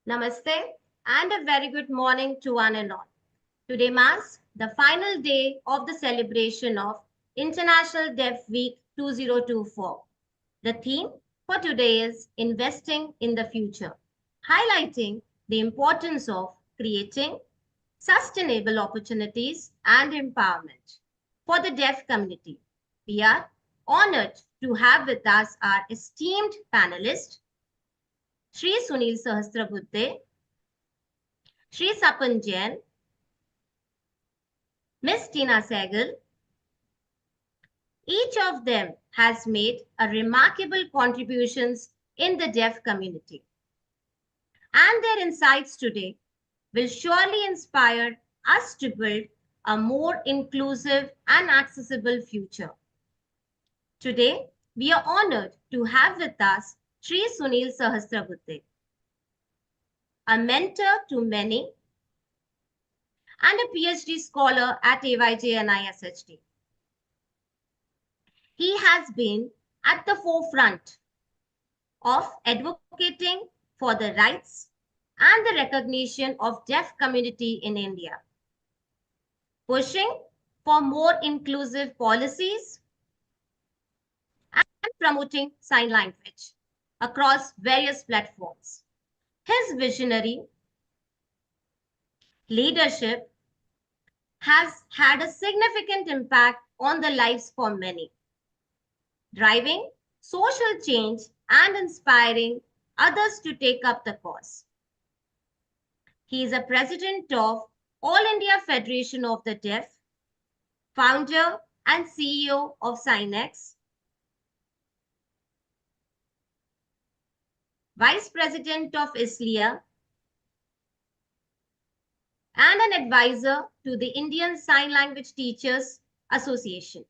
Namaste and a very good morning to one and all. Today marks the final day of the celebration of International Deaf Week 2024. The theme for today is Investing in the Future, highlighting the importance of creating sustainable opportunities and empowerment for the deaf community. We are honored to have with us our esteemed panelist, Sri Sunil Sahasrabuddhe, Sri Sapan Jain, Miss Tina Sehgal. Each of them has made a remarkable contributions in the deaf community. And their insights today will surely inspire us to build a more inclusive and accessible future. Today, we are honored to have with us Sri Sunil Sahasrabuddhe, a mentor to many and a PhD scholar at AYJNISHD. He has been at the forefront of advocating for the rights and the recognition of deaf community in India, pushing for more inclusive policies and promoting sign language across various platforms. His visionary leadership has had a significant impact on the lives for many, driving social change and inspiring others to take up the cause. He is a president of All India Federation of the Deaf, founder and CEO of Signex, vice president of ISLIA, and an advisor to the Indian Sign Language Teachers Association.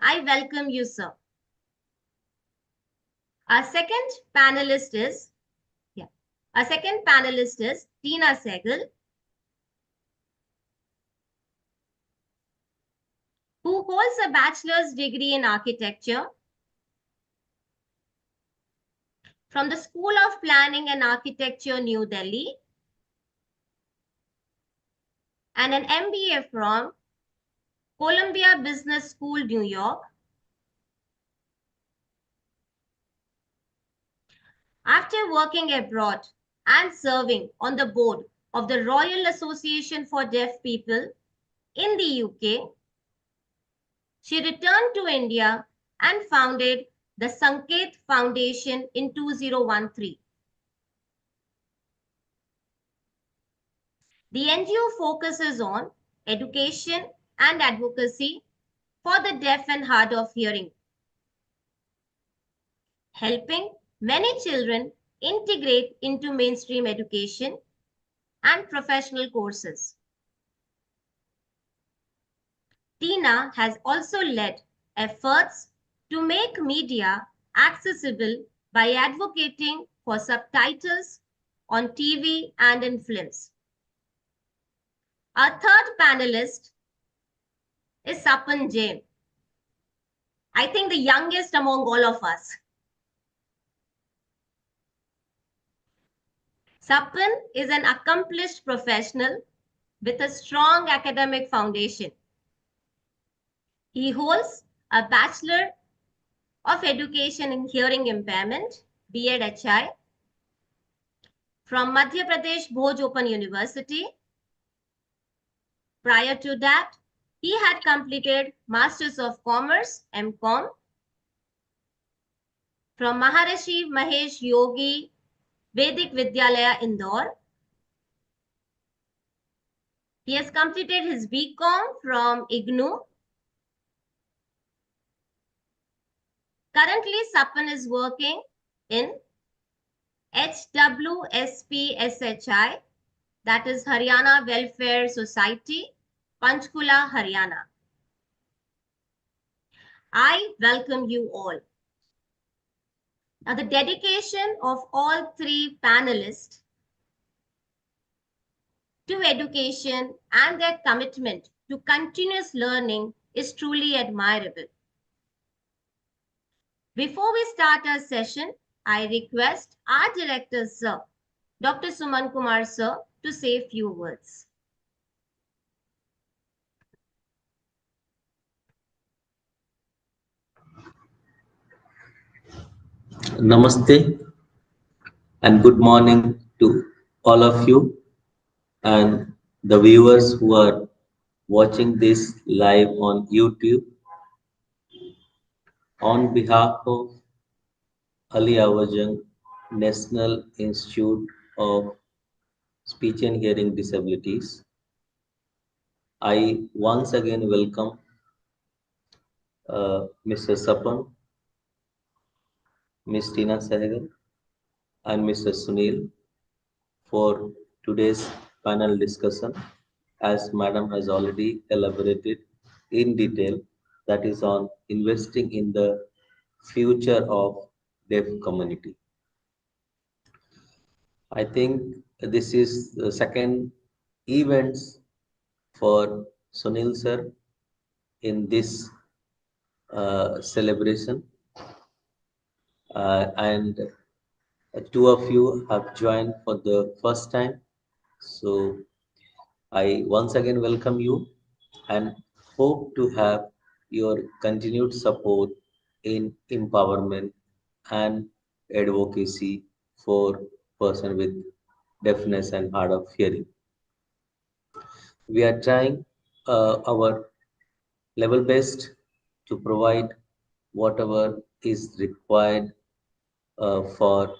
I welcome you, sir. Our second panelist is Tina Sehgal, who holds a bachelor's degree in architecture from the School of Planning and Architecture, New Delhi, and an MBA from Columbia Business School, New York. After working abroad and serving on the board of the Royal Association for Deaf People in the UK, she returned to India and founded the Sanket Foundation in 2013. The NGO focuses on education and advocacy for the deaf and hard of hearing, helping many children integrate into mainstream education and professional courses. Tina has also led efforts to make media accessible by advocating for subtitles on TV and in films. Our third panelist is Sapan Jain. I think the youngest among all of us. Sapan is an accomplished professional with a strong academic foundation. He holds a Bachelor of Education in Hearing Impairment, B.Ed.HI, from Madhya Pradesh Bhoj Open University. Prior to that, he had completed Masters of Commerce, M.Com, from Maharishi Mahesh Yogi Vedic Vidyalaya, Indore. He has completed his BCom from IGNOU. Currently, Sapan is working in HWSPSHI, that is Haryana Welfare Society, Panchkula, Haryana. I welcome you all. Now, the dedication of all three panelists to education and their commitment to continuous learning is truly admirable. Before we start our session, I request our director, sir, Dr. Suman Kumar, sir, to say a few words. Namaste and good morning to all of you and the viewers who are watching this live on YouTube. On behalf of Ali Awajang National Institute of Speech and Hearing Disabilities, I once again welcome Mr. Sapan, Ms. Tina Sehgal, and Mr. Sunil for today's panel discussion. As Madam has already elaborated in detail, that is on investing in the future of deaf community. I think this is the second events for Sunil sir in this celebration, and two of you have joined for the first time. So I once again welcome you and hope to have your continued support in empowerment and advocacy for person with deafness and hard of hearing. We are trying our level best to provide whatever is required for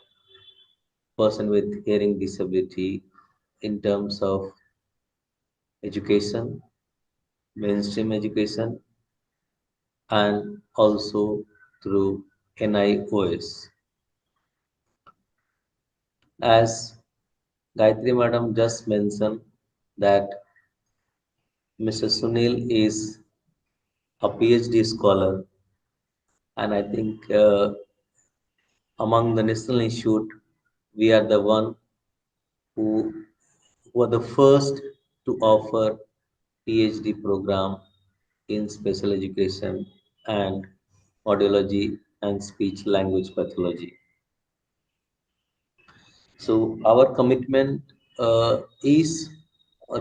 person with hearing disability in terms of education, mainstream education, and also through NIOS. As Gayatri Madam just mentioned that Mr. Sunil is a PhD scholar, and I think among the National Institute, we are the one who were the first to offer PhD program in special education and audiology and speech language pathology. So our commitment is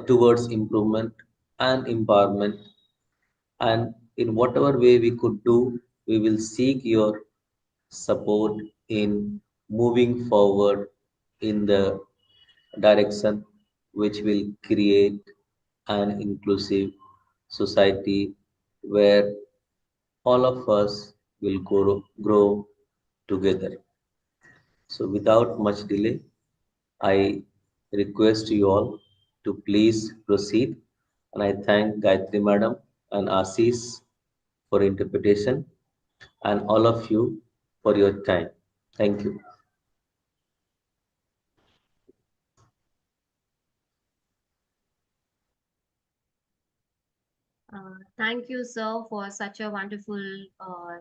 towards improvement and empowerment, and in whatever way we could do, we will seek your support in moving forward in the direction which will create an inclusive society where all of us will grow together. So without much delay, I request you all to please proceed, and I thank Gayatri Madam and Ashish for interpretation and all of you for your time. Thank you. Thank you, sir, for such a wonderful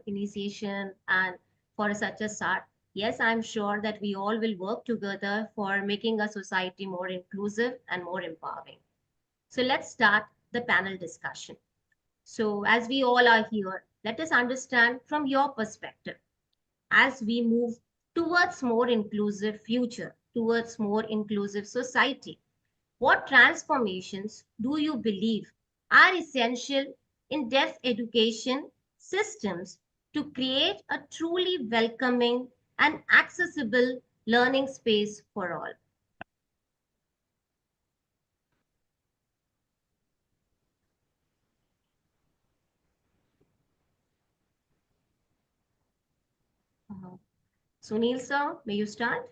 initiation and for such a start. Yes, I'm sure that we all will work together for making a society more inclusive and more empowering. So let's start the panel discussion. So, as we all are here, let us understand from your perspective as we move towards more inclusive future, towards more inclusive society. What transformations do you believe are essential in deaf education systems to create a truly welcoming and accessible learning space for all? Uh, Sunil sir, may you start?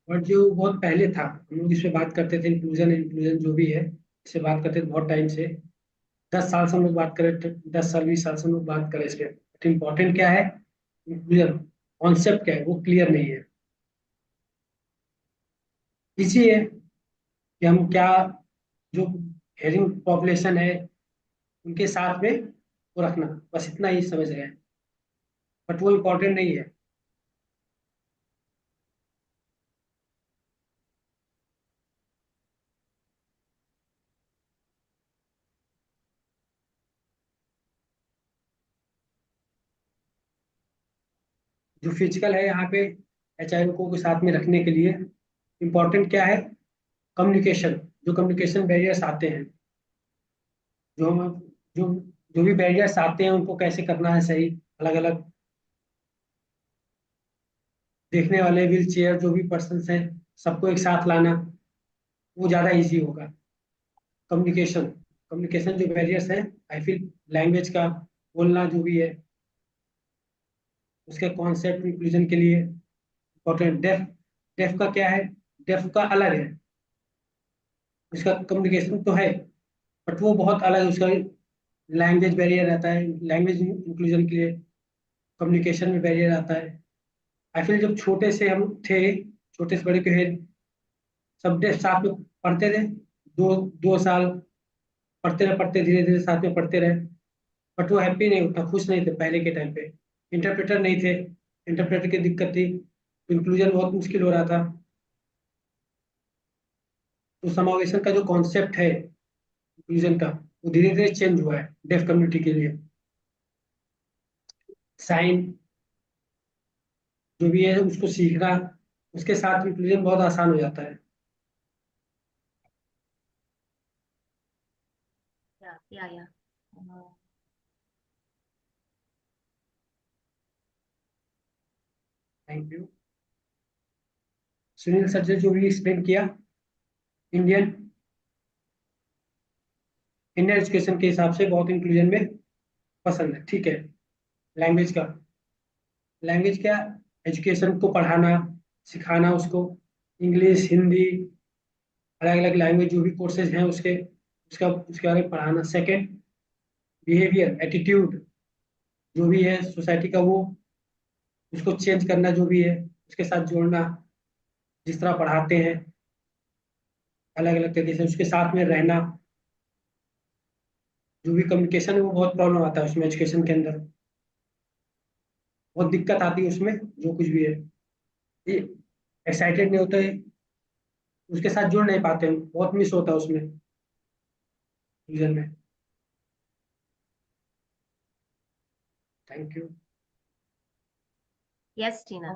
और जो बहुत पहले था, हम लोग इस पे बात करते थे, इंक्लूजन इंक्लूजन जो भी है, इस पे बात करते थे बहुत टाइम से। 10 साल से हम लोग बात करें, 10 साल 20 साल से हम लोग बात करें इस पे। बट इम्पोर्टेंट क्या है, इंक्लूजन कॉन्सेप्ट क्या है वो क्लियर नहीं है। इसी है कि हम क्या, जो हेयरिंग पॉपुलेशन है उनके साथ में वो रखना, बस इतना ही समझ रहे हैं। बट वो इम्पोर्टेंट नहीं है। जो फिजिकल है यहाँ पे एचआईवी को साथ में रखने के लिए इम्पोर्टेंट क्या है? कम्युनिकेशन। जो कम्युनिकेशन बैरियर्स आते हैं, जो हम जो जो भी बैरियर्स आते हैं उनको कैसे करना है सही, अलग अलग देखने वाले व्हील चेयर जो भी पर्सन हैं सबको एक साथ लाना, वो ज़्यादा इजी होगा। कम्युनिकेशन, कम्युनिकेशन जो बैरियर्स हैं, आई फील लैंग्वेज का बोलना जो भी है, उसके कॉन्सेप्ट इंक्लूजन के लिए इम्पोर्टेंट। डेफ, डेफ का क्या है? डेफ का अलग है, उसका कम्युनिकेशन तो है बट वो बहुत अलग है। उसका लैंग्वेज बैरियर रहता है, लैंग्वेज इंक्लूजन के लिए कम्युनिकेशन में बैरियर आता है। आई फील जब छोटे से हम थे, छोटे से बड़े के सब डे साथ में पढ़ते थे, 2 साल पढ़ते धीरे धीरे साथ में पढ़ते रहे, बट वो हैप्पी नहीं, उतना खुश नहीं थे पहले के टाइम पे। इंटरप्रेटर नहीं थे, इंटरप्रेटर की दिक्कत थी, इंक्लूजन बहुत मुश्किल हो रहा था। तो समावेशन का जो कॉन्सेप्ट है इंक्लूजन का, वो धीरे धीरे चेंज हुआ है डेफ कम्युनिटी के लिए। साइन जो भी है उसको सीखना, उसके साथ इंक्लूजन बहुत आसान हो जाता है। Yeah. Thank you Sunil sir, जो भी एक्सप्लेन किया, इंडियन इंडियन एजुकेशन के हिसाब से बहुत इंक्लूजन में पसंद है। ठीक है, लैंग्वेज का, लैंग्वेज क्या? एजुकेशन को पढ़ाना, सिखाना उसको, इंग्लिश, हिंदी, अलग अलग लैंग्वेज जो भी कोर्सेज हैं उसके बारे में पढ़ाना। सेकंड, बिहेवियर, एटीट्यूड जो भी है सोसाइटी का, वो उसको चेंज करना, जो भी है उसके साथ जोड़ना, जिस तरह पढ़ाते हैं अलग अलग तरीके से उसके साथ में रहना। जो भी कम्युनिकेशन है वो बहुत प्रॉब्लम आता है उसमें, एजुकेशन के अंदर बहुत दिक्कत आती है उसमें। जो कुछ भी है, ये एक्साइटेड नहीं होता है, उसके साथ जुड़ नहीं पाते हैं, बहुत मिस होता है उसमें, रीजन में। Thank you. Yes, Tina.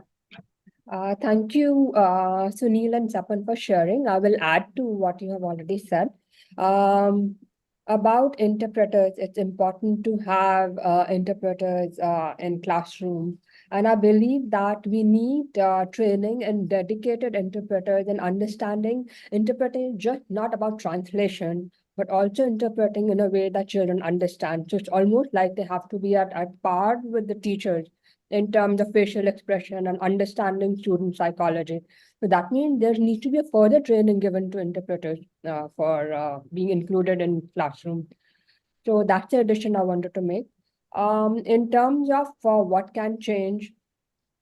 Thank you, Sunil and Sapan, for sharing. I will add to what you have already said. About interpreters, it's important to have interpreters in classrooms. And I believe that we need training and dedicated interpreters and understanding interpreting just not about translation, but also interpreting in a way that children understand. So it's almost like they have to be at par with the teachers in terms of facial expression and understanding student psychology. So that means there needs to be a further training given to interpreters for being included in classroom. So that's the addition I wanted to make. In terms of what can change,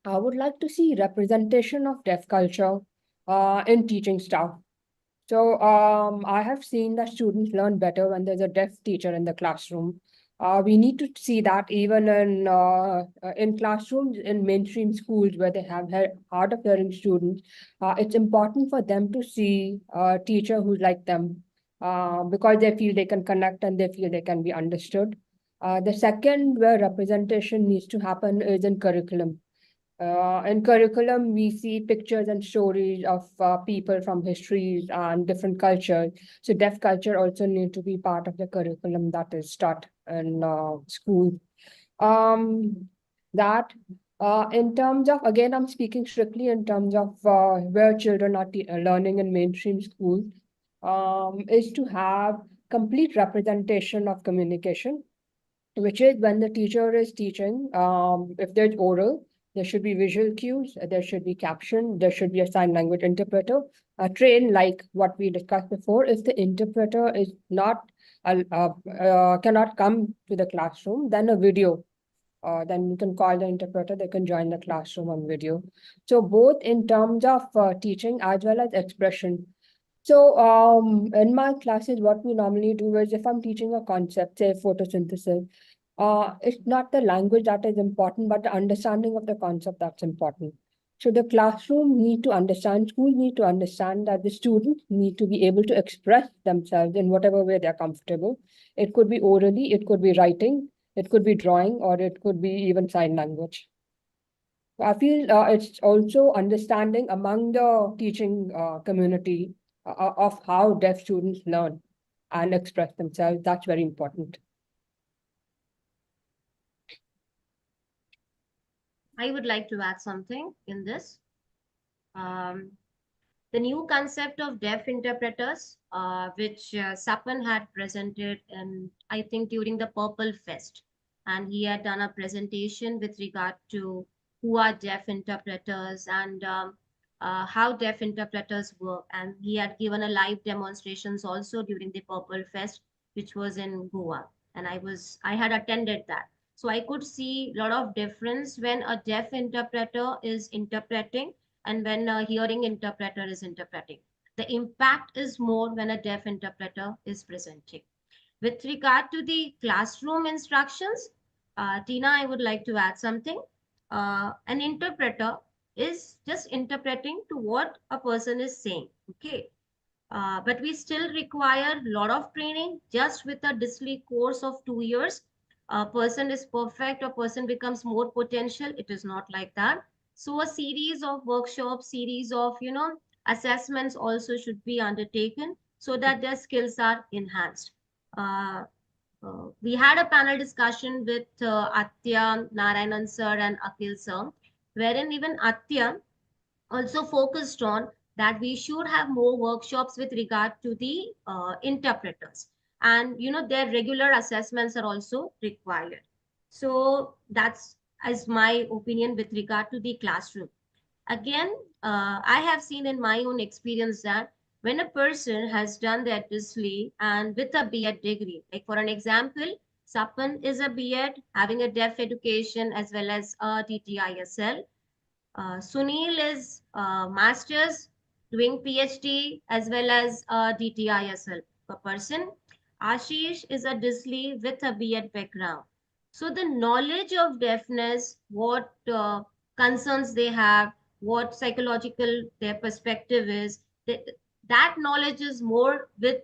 I would like to see representation of deaf culture in teaching staff. So I have seen that students learn better when there's a deaf teacher in the classroom. We need to see that even in classrooms in mainstream schools where they have hard of hearing students, it's important for them to see a teacher who's like them because they feel they can connect and they feel they can be understood. The second where representation needs to happen is in curriculum. In curriculum, we see pictures and stories of people from histories and different cultures. So deaf culture also need to be part of the curriculum that is taught in school. That in terms of, again, I'm speaking strictly in terms of where children are learning in mainstream schools, is to have complete representation of communication, which is when the teacher is teaching, if there's oral, there should be visual cues, there should be caption, there should be a sign language interpreter, train like what we discussed before. If the interpreter is not, cannot come to the classroom, then a video, then you can call the interpreter, they can join the classroom on video. So both in terms of teaching as well as expression. So in my classes, what we normally do is if I'm teaching a concept, say photosynthesis, It's not the language that is important, but the understanding of the concept that's important. So the classroom need to understand, schools need to understand that the students need to be able to express themselves in whatever way they're comfortable. It could be orally, it could be writing, it could be drawing, or it could be even sign language. I feel it's also understanding among the teaching community of how deaf students learn and express themselves. That's very important. I would like to add something in this. The new concept of deaf interpreters, which Sapan had presented, I think during the Purple Fest, and he had done a presentation with regard to who are deaf interpreters and how deaf interpreters work, and he had given a live demonstrations also during the Purple Fest, which was in Goa, and I had attended that. So I could see a lot of difference when a deaf interpreter is interpreting and when a hearing interpreter is interpreting. The impact is more when a deaf interpreter is presenting. With regard to the classroom instructions, Tina, I would like to add something. An interpreter is just interpreting to what a person is saying. Okay. But we still require a lot of training. Just with a DISLE course of 2 years, a person is perfect, a person becomes more potential. It is not like that. So a series of workshops, series of, assessments also should be undertaken so that their skills are enhanced. Uh, we had a panel discussion with Atya, Narayanan sir and Akhil sir, wherein even Atya also focused on that we should have more workshops with regard to the interpreters, and their regular assessments are also required. So that's as my opinion with regard to the classroom. Again, I have seen in my own experience that when a person has done their DISLE and with a B.Ed degree, like for an example, Sapan is a B.Ed having a deaf education as well as a DTISL. Sunil is master's doing PhD as well as a DTISL per person. Ashish is a DISLE with a B.Ed background. So the knowledge of deafness, what concerns they have, what psychological their perspective is, that, that knowledge is more with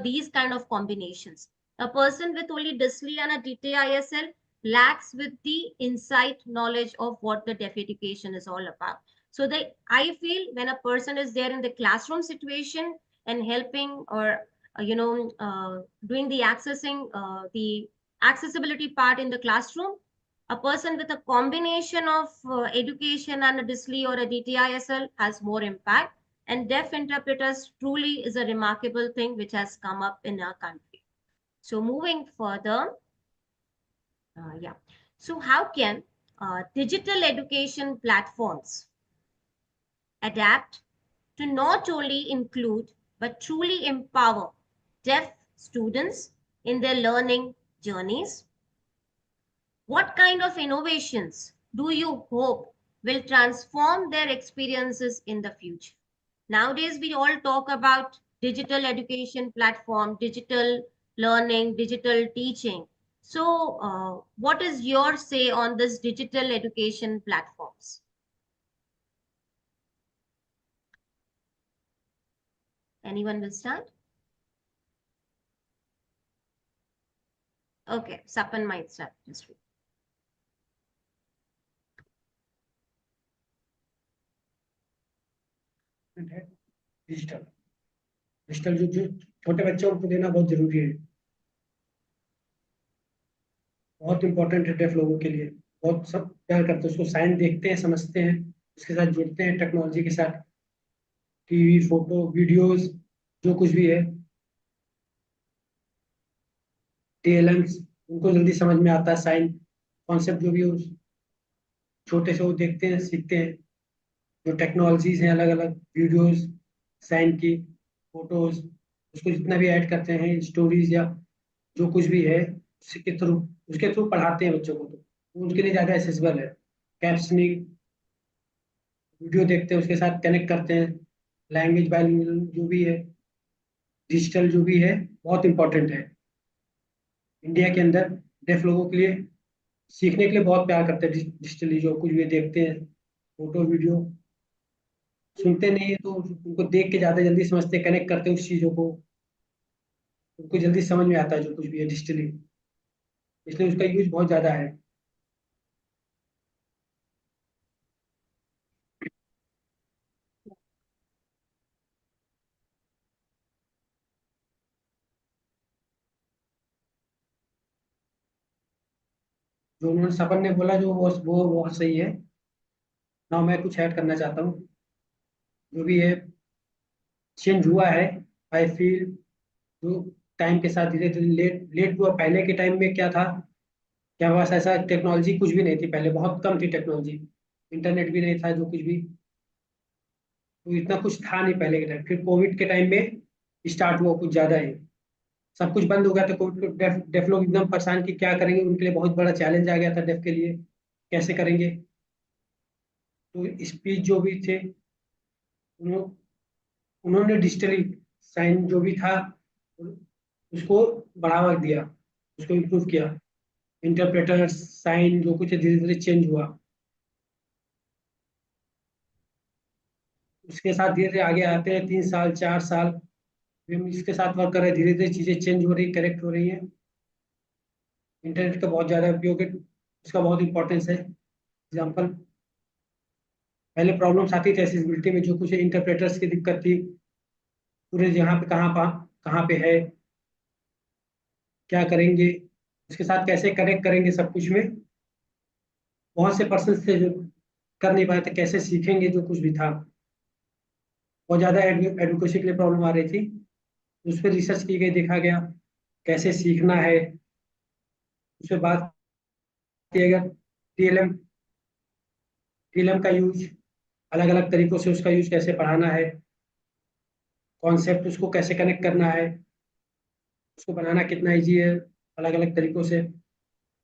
these kind of combinations. A person with only DISLE and a DTISL lacks with the insight knowledge of what the deaf education is all about. So I feel when a person is there in the classroom situation and helping or doing the the accessibility part in the classroom, a person with a combination of education and a DISLE or a DTISL has more impact. And deaf interpreters truly is a remarkable thing which has come up in our country. So moving further, yeah. So how can digital education platforms adapt to not only include but truly empower deaf students in their learning journeys? What kind of innovations do you hope will transform their experiences in the future? Nowadays, we all talk about digital education platform, digital learning, digital teaching. So, what is your say on this digital education platforms? Anyone will start? Okay, Sapan might start this week. Digital digital जो छोटे बच्चों को देना बहुत जरूरी है, बहुत important है डेफ लोगों के लिए। बहुत सब प्यार करते हैं उसको, साइंस देखते हैं, समझते हैं, उसके साथ जुड़ते हैं, टेक्नोलॉजी के साथ, टीवी, फोटो, वीडियोस, जो कुछ भी है, टीएलएम्स, उनको जल्दी समझ में आता है। साइंस कॉन्सेप्ट जो भी है छोटे से वो देखते हैं, सीखते हैं। जो टेक्नोलॉजीज हैं, अलग अलग वीडियोस, साइंस की फोटोज, उसको जितना भी ऐड करते हैं, स्टोरीज या जो कुछ भी है, उसके थ्रू पढ़ाते हैं बच्चों को, तो उनके लिए ज़्यादा एसेसिबल है। कैप्शनिंग, वीडियो देखते हैं, उसके साथ कनेक्ट करते हैं, लैंग्वेज बाइलिंगुअल जो भी है, डिजिटल जो भी है, बहुत इंपॉर्टेंट है। इंडिया के अंदर डेफ लोगों के लिए सीखने के लिए बहुत प्यार करते हैं डिजिटली, जो कुछ भी देखते हैं फोटो वीडियो, सुनते नहीं है तो उनको देख के ज्यादा जल्दी समझते, कनेक्ट करते हैं उस चीजों को, उनको जल्दी समझ में आता है जो कुछ भी है डिजिटली, इसलिए उसका यूज बहुत ज्यादा है। जो उन्होंने सपन ने बोला, जो वो बहुत सही है ना। मैं कुछ ऐड करना चाहता हूँ, जो भी है चेंज हुआ है, आई फील, जो टाइम के साथ धीरे धीरे लेट लेट हुआ। पहले के टाइम में क्या था, क्या पास ऐसा टेक्नोलॉजी कुछ भी नहीं थी, पहले बहुत कम थी टेक्नोलॉजी, इंटरनेट भी नहीं था, जो कुछ भी, तो इतना कुछ था नहीं पहले के टाइम। फिर कोविड के टाइम में स्टार्ट हुआ कुछ ज्यादा ही, सब कुछ बंद हो गया था कोविड को, डेफ लोग एकदम परेशान कि क्या करेंगे, उनके लिए बहुत बड़ा चैलेंज आ गया था डेफ के लिए, कैसे करेंगे। तो स्पीच जो भी थे, उन्हों- उन्होंने डिजिटली साइन जो भी था उसको बढ़ावा दिया, उसको इम्प्रूव किया। इंटरप्रेटर साइन जो कुछ धीरे धीरे चेंज हुआ, उसके साथ धीरे धीरे आगे आते हैं 3 साल 4 साल, फिर हम इसके साथ वर्क कर रहे हैं, धीरे धीरे चीजें चेंज हो रही, करेक्ट हो रही है। इंटरनेट का बहुत ज्यादा उपयोग है, उसका बहुत इंपॉर्टेंस है। एग्जाम्पल, पहले प्रॉब्लम्स आती थी एक्सेसिबिलिटी में, जो कुछ इंटरप्रेटर्स की दिक्कत थी, पूरे यहाँ पे कहाँ पे है, क्या करेंगे, उसके साथ कैसे कनेक्ट करेंगे, सब कुछ में बहुत से पर्सन थे जो कर नहीं पाए थे, कैसे सीखेंगे जो कुछ भी था। बहुत ज्यादा एडवोकेसी के लिए प्रॉब्लम आ रही थी, उस पर रिसर्च की गई, देखा गया कैसे सीखना है। उस पर बात किया गया, टीएलएम टीएलएम का यूज, अलग अलग तरीकों से उसका यूज कैसे बढ़ाना है, कॉन्सेप्ट उसको कैसे कनेक्ट करना है, उसको बनाना कितना इजी है, अलग अलग तरीकों से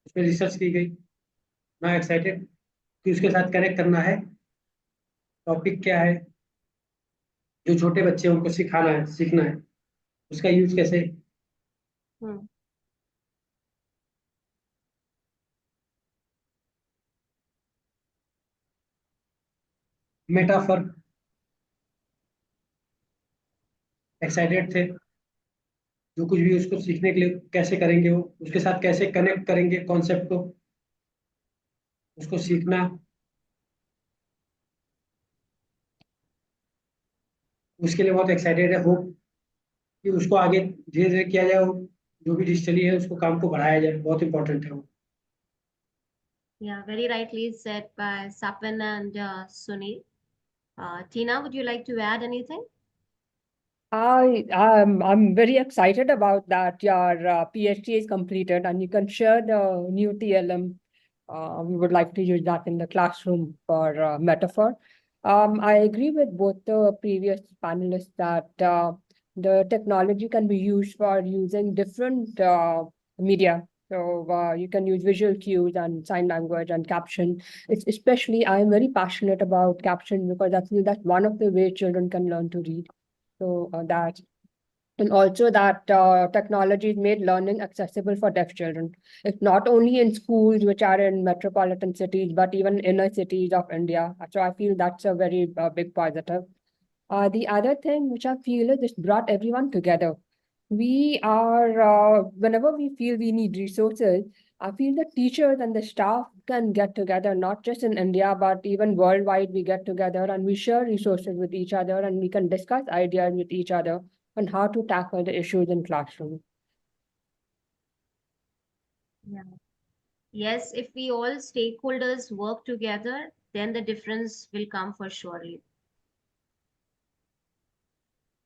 उस पर रिसर्च की गई। ना एक्साइटेड कि उसके साथ कनेक्ट करना है, टॉपिक क्या है, जो छोटे बच्चे हैं उनको सिखाना है, सीखना है, उसका यूज कैसे। Hmm. मेटाफर, एक्साइटेड थे, जो कुछ भी उसको सीखने के लिए कैसे करेंगे, वो उसके साथ कैसे कनेक्ट करेंगे कॉन्सेप्ट को, उसको सीखना, उसके लिए बहुत एक्साइटेड है। होप कि उसको आगे धीरे धीरे किया जाए, जो भी डिजिटली है उसको काम को बढ़ाया जाए, बहुत इंपॉर्टेंट है वो। Yeah, very rightly said by Sapin and Sunil. Tina, would you like to add anything? I'm very excited about that. Your PhD is completed, and you can share the new TLM. We would like to use that in the classroom for metaphor. I agree with both the previous panelists that the technology can be used for using different media. So you can use visual cues and sign language and caption. It's especially I'm very passionate about caption because I feel that's one of the ways children can learn to read. So that, and also that technology has made learning accessible for deaf children. It's not only in schools which are in metropolitan cities, but even inner cities of India. So I feel that's a very big positive. The other thing which I feel is it's brought everyone together. We are, whenever we feel we need resources, I feel the teachers and the staff can get together, not just in India, but even worldwide. We get together and we share resources with each other and we can discuss ideas with each other on how to tackle the issues in classroom. Yeah. Yes, if we all stakeholders work together, then the difference will come for surely.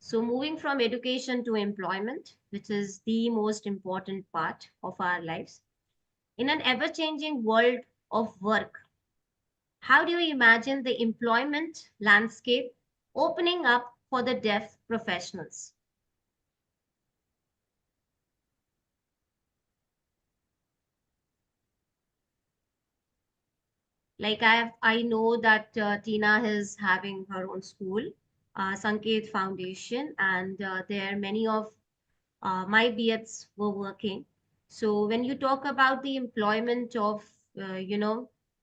So moving from education to employment, which is the most important part of our lives. In an ever-changing world of work, how do you imagine the employment landscape opening up for the deaf professionals? Like I know that Tina is having her own school, Sanket Foundation, and there many of my BEds were working. So when you talk about the employment of,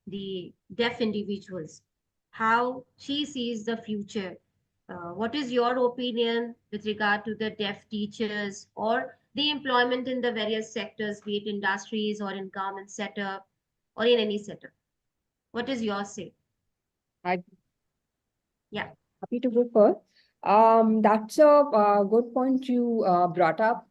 the deaf individuals, how she sees the future, what is your opinion with regard to the deaf teachers or the employment in the various sectors, be it industries or in government setup or in any setup? What is your say? I Yeah. Happy to go first. That's a good point you brought up.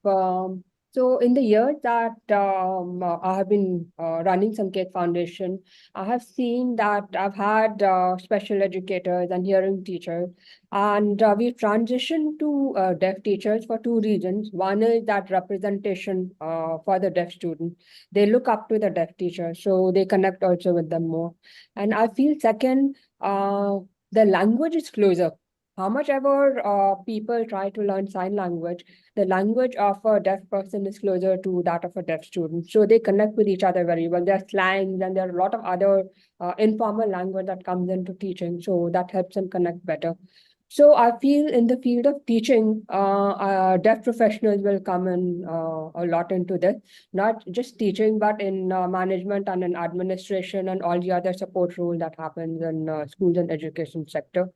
So in the years that I have been running Sanket Foundation, I have seen that I've had special educators and hearing teachers, and we've transitioned to deaf teachers for two reasons. One is that representation for the deaf student. They look up to the deaf teacher, so they connect also with them more. And I feel second, the language is closer. How much ever people try to learn sign language, the language of a deaf person is closer to that of a deaf student. So they connect with each other very well. There are slangs and there are a lot of other informal language that comes into teaching. So that helps them connect better. So I feel in the field of teaching, deaf professionals will come in a lot into this, not just teaching, but in management and in administration and all the other support role that happens in schools and education sector.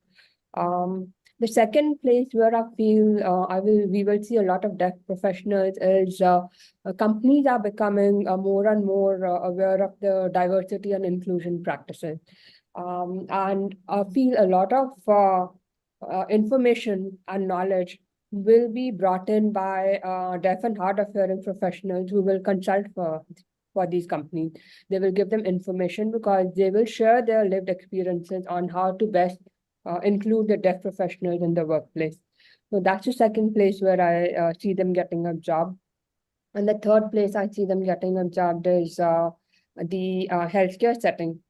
The second place where I feel we will see a lot of deaf professionals is companies are becoming more and more aware of the diversity and inclusion practices. And I feel a lot of information and knowledge will be brought in by deaf and hard of hearing professionals who will consult for these companies. They will give them information because they will share their lived experiences on how to best include the deaf professionals in the workplace. So that's the second place where I see them getting a job. And the third place I see them getting a job is the healthcare setting.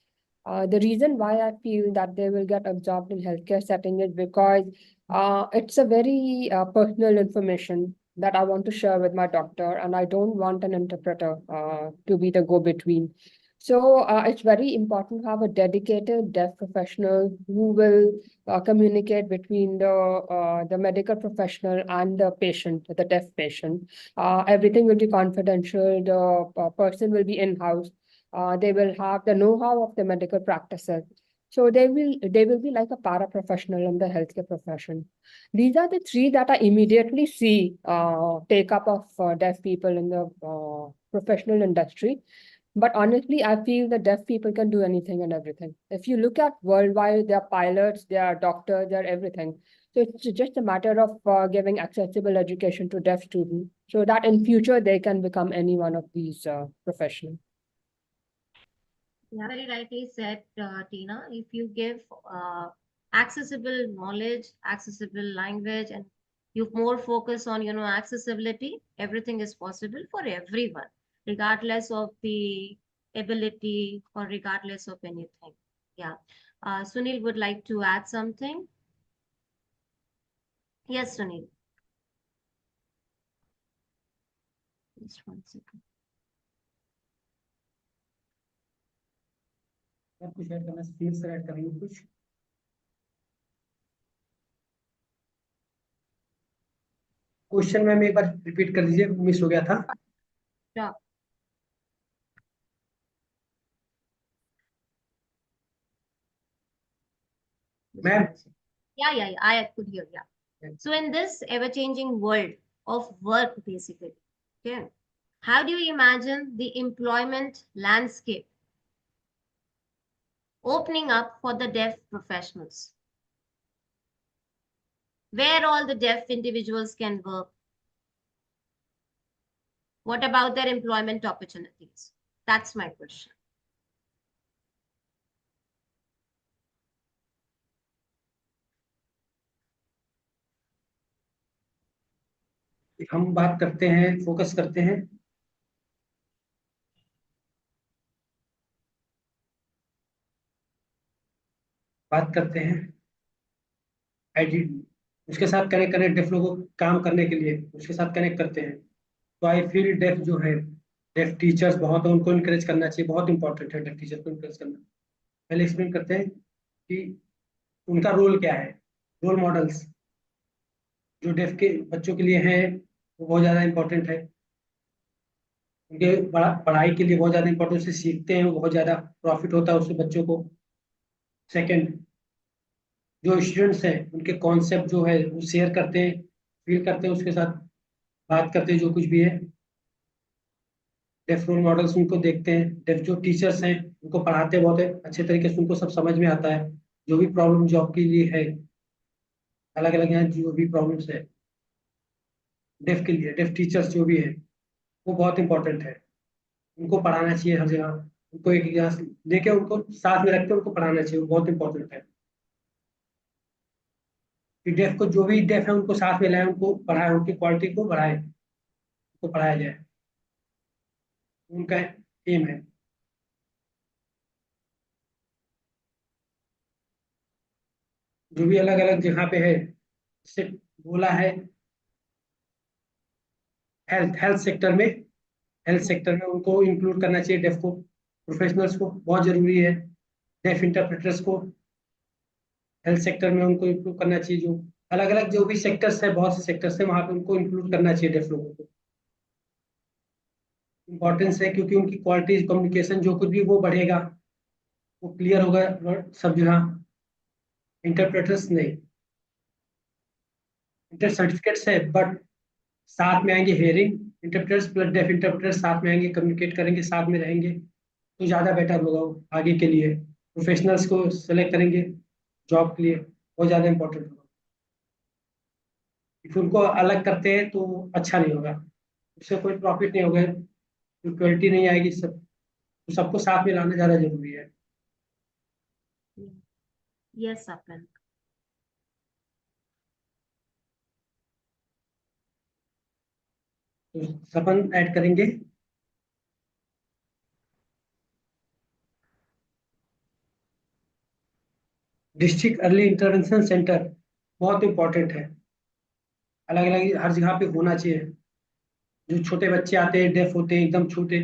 The reason why I feel that they will get absorbed in healthcare setting is because it's a very personal information that I want to share with my doctor, and I don't want an interpreter to be the go-between. So it's very important to have a dedicated deaf professional who will communicate between the medical professional and the patient, the deaf patient. Everything will be confidential. The person will be in-house. They will have the know-how of the medical practices. So they will be like a paraprofessional in the healthcare profession. These are the three that I immediately see take up of deaf people in the professional industry. But honestly, I feel that deaf people can do anything and everything. If you look at worldwide, they are pilots, they are doctors, they are everything. So it's just a matter of giving accessible education to deaf students so that in future they can become any one of these professionals. Yeah, very rightly said, Tina. If you give accessible knowledge, accessible language, and you more focus on, accessibility, everything is possible for everyone, regardless of the ability or regardless of anything. Yeah. Sunil would like to add something. Yes, Sunil. Just 1 second. आप कुछ add करना screen से add करेंगे कुछ question ma'am एक बार repeat कर दीजिए miss हो गया था Sure. Ma'am Yeah, I could hear. Yeah. So in this ever-changing world of work, basically, okay, how do you imagine the employment landscape opening up for the deaf professionals? Where all the deaf individuals can work? What about their employment opportunities? That's my question. हम बात करते हैं focus करते हैं बात करते हैं ID उसके साथ कनेक्ट करें डेफ लोगों को काम करने के लिए उसके साथ कनेक्ट करते हैं तो आई फील डेफ जो है डेफ टीचर्स बहुत है उनको इनकरेज करना चाहिए बहुत इंपॉर्टेंट है डेफ टीचर को इनकरेज करना पहले एक्सप्लेन करते हैं कि उनका रोल क्या है रोल मॉडल्स जो डेफ के बच्चों के लिए हैं वो बहुत ज़्यादा इंपॉर्टेंट है उनके पढ़ाई के लिए बहुत ज़्यादा इंपॉर्टेंट से सीखते हैं, बहुत ज़्यादा प्रॉफिट होता है उससे बच्चों को। सेकंड, जो स्टूडेंट्स हैं उनके कॉन्सेप्ट जो है वो शेयर करते हैं, फील करते हैं, उसके साथ बात करते हैं जो कुछ भी है। डेफ रोल मॉडल्स उनको देखते हैं, डेफ जो टीचर्स हैं उनको पढ़ाते हैं बहुत अच्छे तरीके से, उनको सब समझ में आता है जो भी प्रॉब्लम जॉब के लिए है, अलग अलग यहाँ जो भी प्रॉब्लम्स है डेफ के लिए, डेफ टीचर्स जो भी है वो बहुत इंपॉर्टेंट है। उनको पढ़ाना चाहिए हर जगह, उनको एक जगह से लेके उनको साथ में रखते उनको पढ़ाना चाहिए, वो बहुत इंपॉर्टेंट है कि डेफ को, जो भी डेफ है उनको साथ में लाए, उनको पढ़ाए, उनकी क्वालिटी को बढ़ाए, उनको पढ़ाया जाए, उनका एम है। जो भी अलग अलग जगह पे है, जैसे बोला है हेल्थ हेल्थ सेक्टर में, हेल्थ सेक्टर में उनको इंक्लूड करना चाहिए डेफ को, प्रोफेशनल्स को बहुत जरूरी है, डेफ इंटरप्रेटर्स को हेल्थ सेक्टर में उनको इंक्लूड करना चाहिए। जो अलग अलग जो भी सेक्टर्स है, बहुत से सेक्टर्स है, वहां पे उनको इंक्लूड करना चाहिए डेफ लोगों को। इंपॉर्टेंस है क्योंकि उनकी क्वालिटी कम्युनिकेशन जो कुछ भी वो बढ़ेगा, वो क्लियर होगा सब जगह। इंटरप्रेटर्स नहीं, इंटर सर्टिफिकेट्स है बट साथ में आएंगे hearing interpreters plus deaf interpreters, साथ में आएंगे, कम्युनिकेट करेंगे, साथ में रहेंगे तो ज़्यादा बेटर होगा वो आगे के लिए। प्रोफेशनल्स को सेलेक्ट करेंगे जॉब के लिए, बहुत ज़्यादा इंपॉर्टेंट होगा। if उनको अलग करते हैं तो अच्छा नहीं होगा, उससे कोई प्रॉफिट नहीं होगा, इक्वलिटी नहीं आएगी, सब तो सबको साथ में लाना ज़्यादा जरूरी है। Yes, Sapin. तो सपन ऐड करेंगे। डिस्ट्रिक्ट अर्ली इंटरवेंशन सेंटर बहुत इंपॉर्टेंट है, अलग अलग हर जगह पे होना चाहिए। जो छोटे बच्चे आते हैं डेफ होते हैं एकदम छोटे,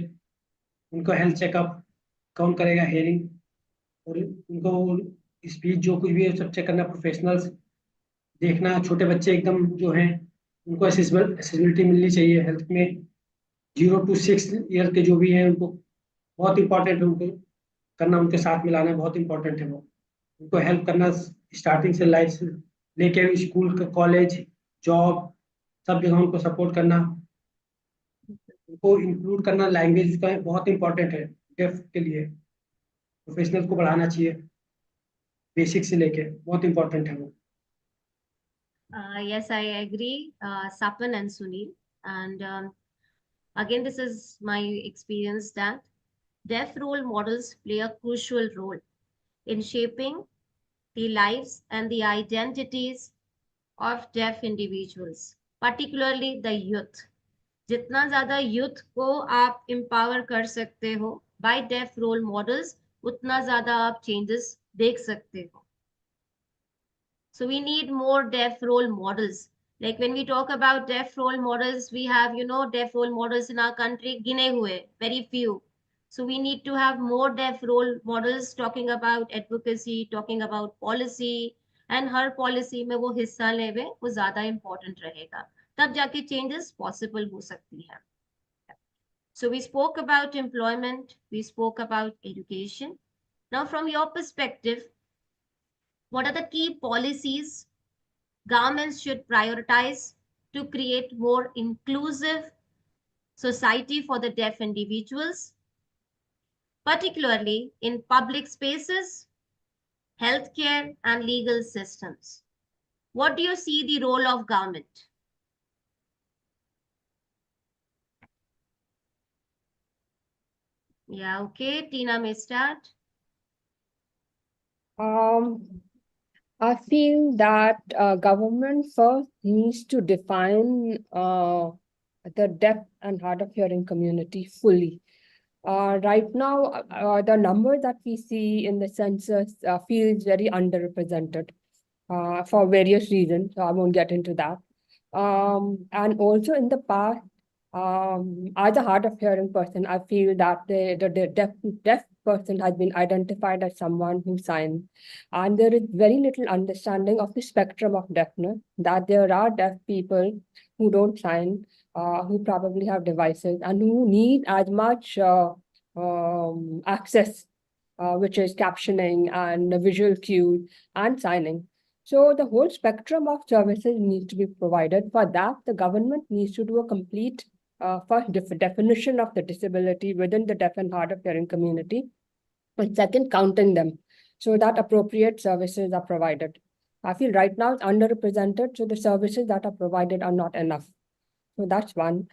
उनको हेल्थ चेकअप कौन करेगा, हेयरिंग और उनको स्पीच जो कुछ भी है सब चेक करना, प्रोफेशनल्स देखना, छोटे बच्चे एकदम जो हैं उनको एसेसिबिलिटी मिलनी चाहिए हेल्थ में। 0 to 6 ईयर के जो भी हैं उनको बहुत इंपॉर्टेंट है, उनको करना, उनके साथ मिलाना बहुत इंपॉर्टेंट है। वो उनको हेल्प करना स्टार्टिंग से, लाइफ से लेके स्कूल, कॉलेज, जॉब, सब जगह उनको सपोर्ट करना, उनको इंक्लूड करना। लैंग्वेज का बहुत इंपॉर्टेंट है डेफ के लिए, प्रोफेशनल को बढ़ाना चाहिए बेसिक से लेके, बहुत इंपॉर्टेंट है वो। Yes, I agree, Sapin and Sunil. And again, this is my experience that deaf role models play a crucial role in shaping the lives and the identities of deaf individuals, particularly the youth. जितना ज्यादा youth को आप empower कर सकते हो by deaf role models, उतना ज्यादा आप changes देख सकते हो. So we need more deaf role models. Like when we talk about deaf role models, we have, deaf role models in our country, gine hue, very few. So we need to have more deaf role models talking about advocacy, talking about policy, and her policy में वो हिस्सा लेवे, वो ज़्यादा important रहेगा. तब जाके changes possible हो सकती है. So we spoke about employment, we spoke about education. Now from your perspective, what are the key policies governments should prioritize to create more inclusive society for the deaf individuals, particularly in public spaces, healthcare, and legal systems? What do you see the role of government? Yeah, okay. Tina may start. I feel that government first needs to define the deaf and hard of hearing community fully. Right now, the number that we see in the census feels very underrepresented for various reasons. So I won't get into that. And also in the past, As a hard of hearing person, I feel that the deaf person has been identified as someone who signs, and there is very little understanding of the spectrum of deafness, that there are deaf people who don't sign, who probably have devices and who need as much access, which is captioning and visual cues and signing. So the whole spectrum of services needs to be provided. For that, the government needs to do a complete first definition of the disability within the deaf and hard of hearing community, and second, counting them so that appropriate services are provided. I feel right now it's underrepresented, so the services that are provided are not enough. So that's one.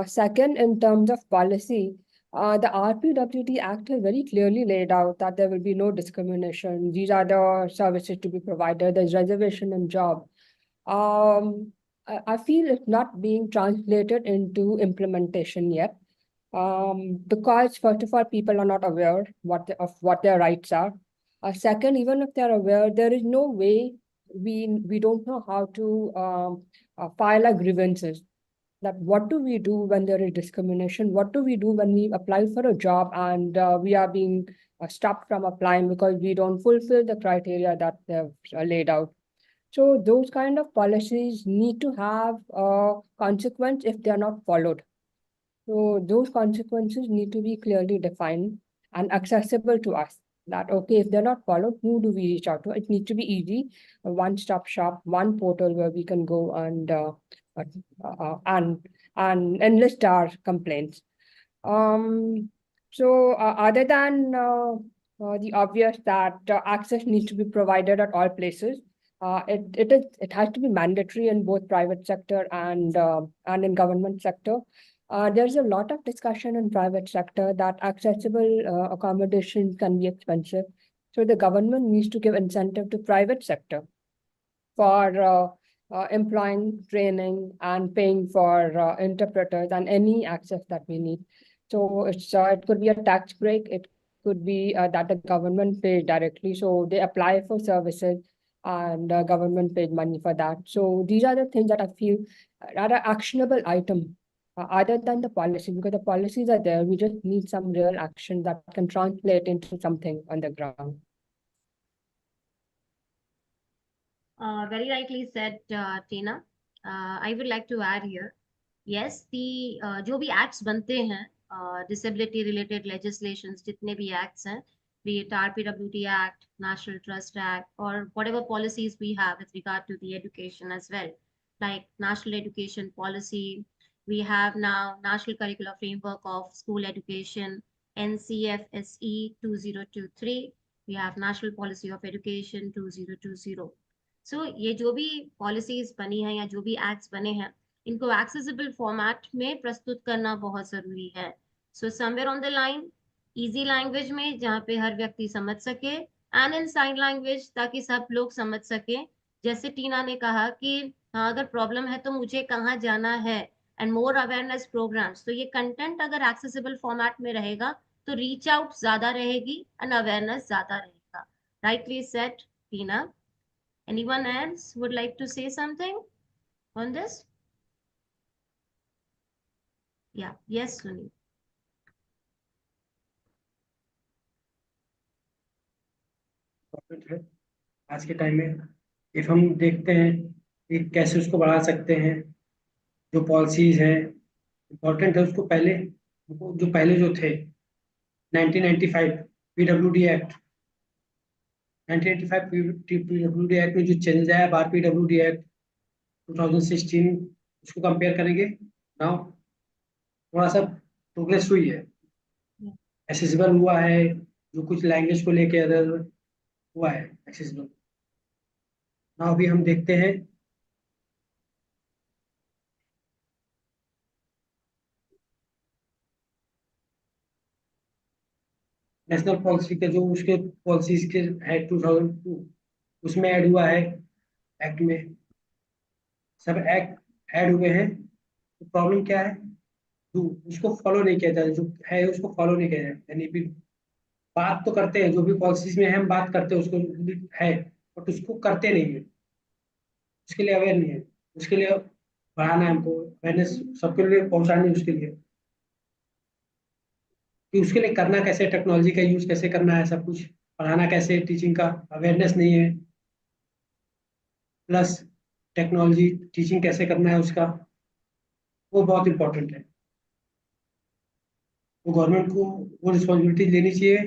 Second, in terms of policy, the RPWD Act has very clearly laid out that there will be no discrimination. These are the services to be provided. There's reservation in job. I feel it's not being translated into implementation yet. Because first of all, people are not aware of what their rights are. Second, even if they're aware, there is no way we don't know how to file our grievances. That what do we do when there is discrimination? What do we do when we apply for a job and we are being stopped from applying because we don't fulfill the criteria that they've laid out? So those kind of policies need to have a consequence if they are not followed. So those consequences need to be clearly defined and accessible to us. That, okay, if they're not followed, who do we reach out to? It needs to be easy, a one-stop shop, one portal where we can go uh, and enlist our complaints. So other than the obvious that access needs to be provided at all places, it has to be mandatory in both private sector and in government sector. There's a lot of discussion in private sector that accessible accommodation can be expensive. So the government needs to give incentive to private sector for employing, training, and paying for interpreters and any access that we need. So it could be a tax break. It could be that the government pays directly. So they apply for services and government paid money for that. So these are the things that I feel are an actionable item other than the policy, because the policies are there. We just need some real action that can translate into something on the ground. Very rightly said, Tina. I would like to add here. Yes, the जो भी acts बनते हैं, disability related legislations, जितने भी acts हैं, be it RPWD Act, National Trust Act, or whatever policies we have with regard to the education as well, like National Education Policy. We have now National Curricular Framework of School Education, NCFSE 2023. We have National Policy of Education 2020. सो ये जो भी policies बनी हैं या जो भी acts बने हैं, इनको एक्सेसिबल फॉर्मेट में प्रस्तुत करना बहुत जरूरी है. So somewhere on the line easy language में जहाँ पे हर व्यक्ति समझ सके, एंड इन साइन लैंग्वेज ताकि सब लोग समझ सके. जैसे टीना ने कहा कि हाँ, अगर प्रॉब्लम है तो मुझे कहाँ जाना है, एंड मोर अवेयरनेस प्रोग्राम्स. तो ये कंटेंट अगर एक्सेसिबल फॉर्मेट में रहेगा तो रीच आउट ज्यादा रहेगी एंड अवेयरनेस ज्यादा रहेगा. Rightly said, Tina. Anyone else would like to say something on this? Yeah, yes, Sunil. है आज के टाइम में. इफ हम देखते हैं कि कैसे उसको बढ़ा सकते हैं, जो पॉलिसीज हैं इम्पोर्टेंट है उसको पहले, जो पहले जो थे 1995 पीडब्ल्यूडी एक्ट, 1985 पीडब्ल्यूडी एक्ट में जो चेंज आया, बार पीडब्ल्यूडी एक्ट 2016, उसको कंपेयर करेंगे नाउ, थोड़ा सा प्रोग्रेस हुई है, एक्सेसिबल हुआ है, जो कुछ लैंग्वेज को लेके अदर हुआ है एक्सेसिबल. नाउ अभी हम देखते हैं नेशनल पॉलिसी के जो उसके पॉलिसीज के है 2002, उसमें ऐड हुआ है एक्ट में, सब एक्ट ऐड हुए हैं. तो प्रॉब्लम क्या है, जो उसको फॉलो नहीं किया जाता, जो है उसको फॉलो नहीं किया जाता. यानी भी बात तो करते हैं, जो भी पॉलिसीज में है हम बात करते हैं उसको है, बट उसको करते नहीं है, उसके लिए अवेयर नहीं है, उसके लिए बढ़ाना है हमको, अवेयरनेस सबके लिए पहुंचानी है उसके लिए, कि उसके लिए करना कैसे, टेक्नोलॉजी का यूज कैसे करना है, सब कुछ पढ़ाना कैसे, टीचिंग का अवेयरनेस नहीं है, प्लस टेक्नोलॉजी टीचिंग कैसे करना है उसका, वो बहुत इंपॉर्टेंट है। तो गवर्नमेंट को वो रिस्पॉन्सिबिलिटी लेनी चाहिए,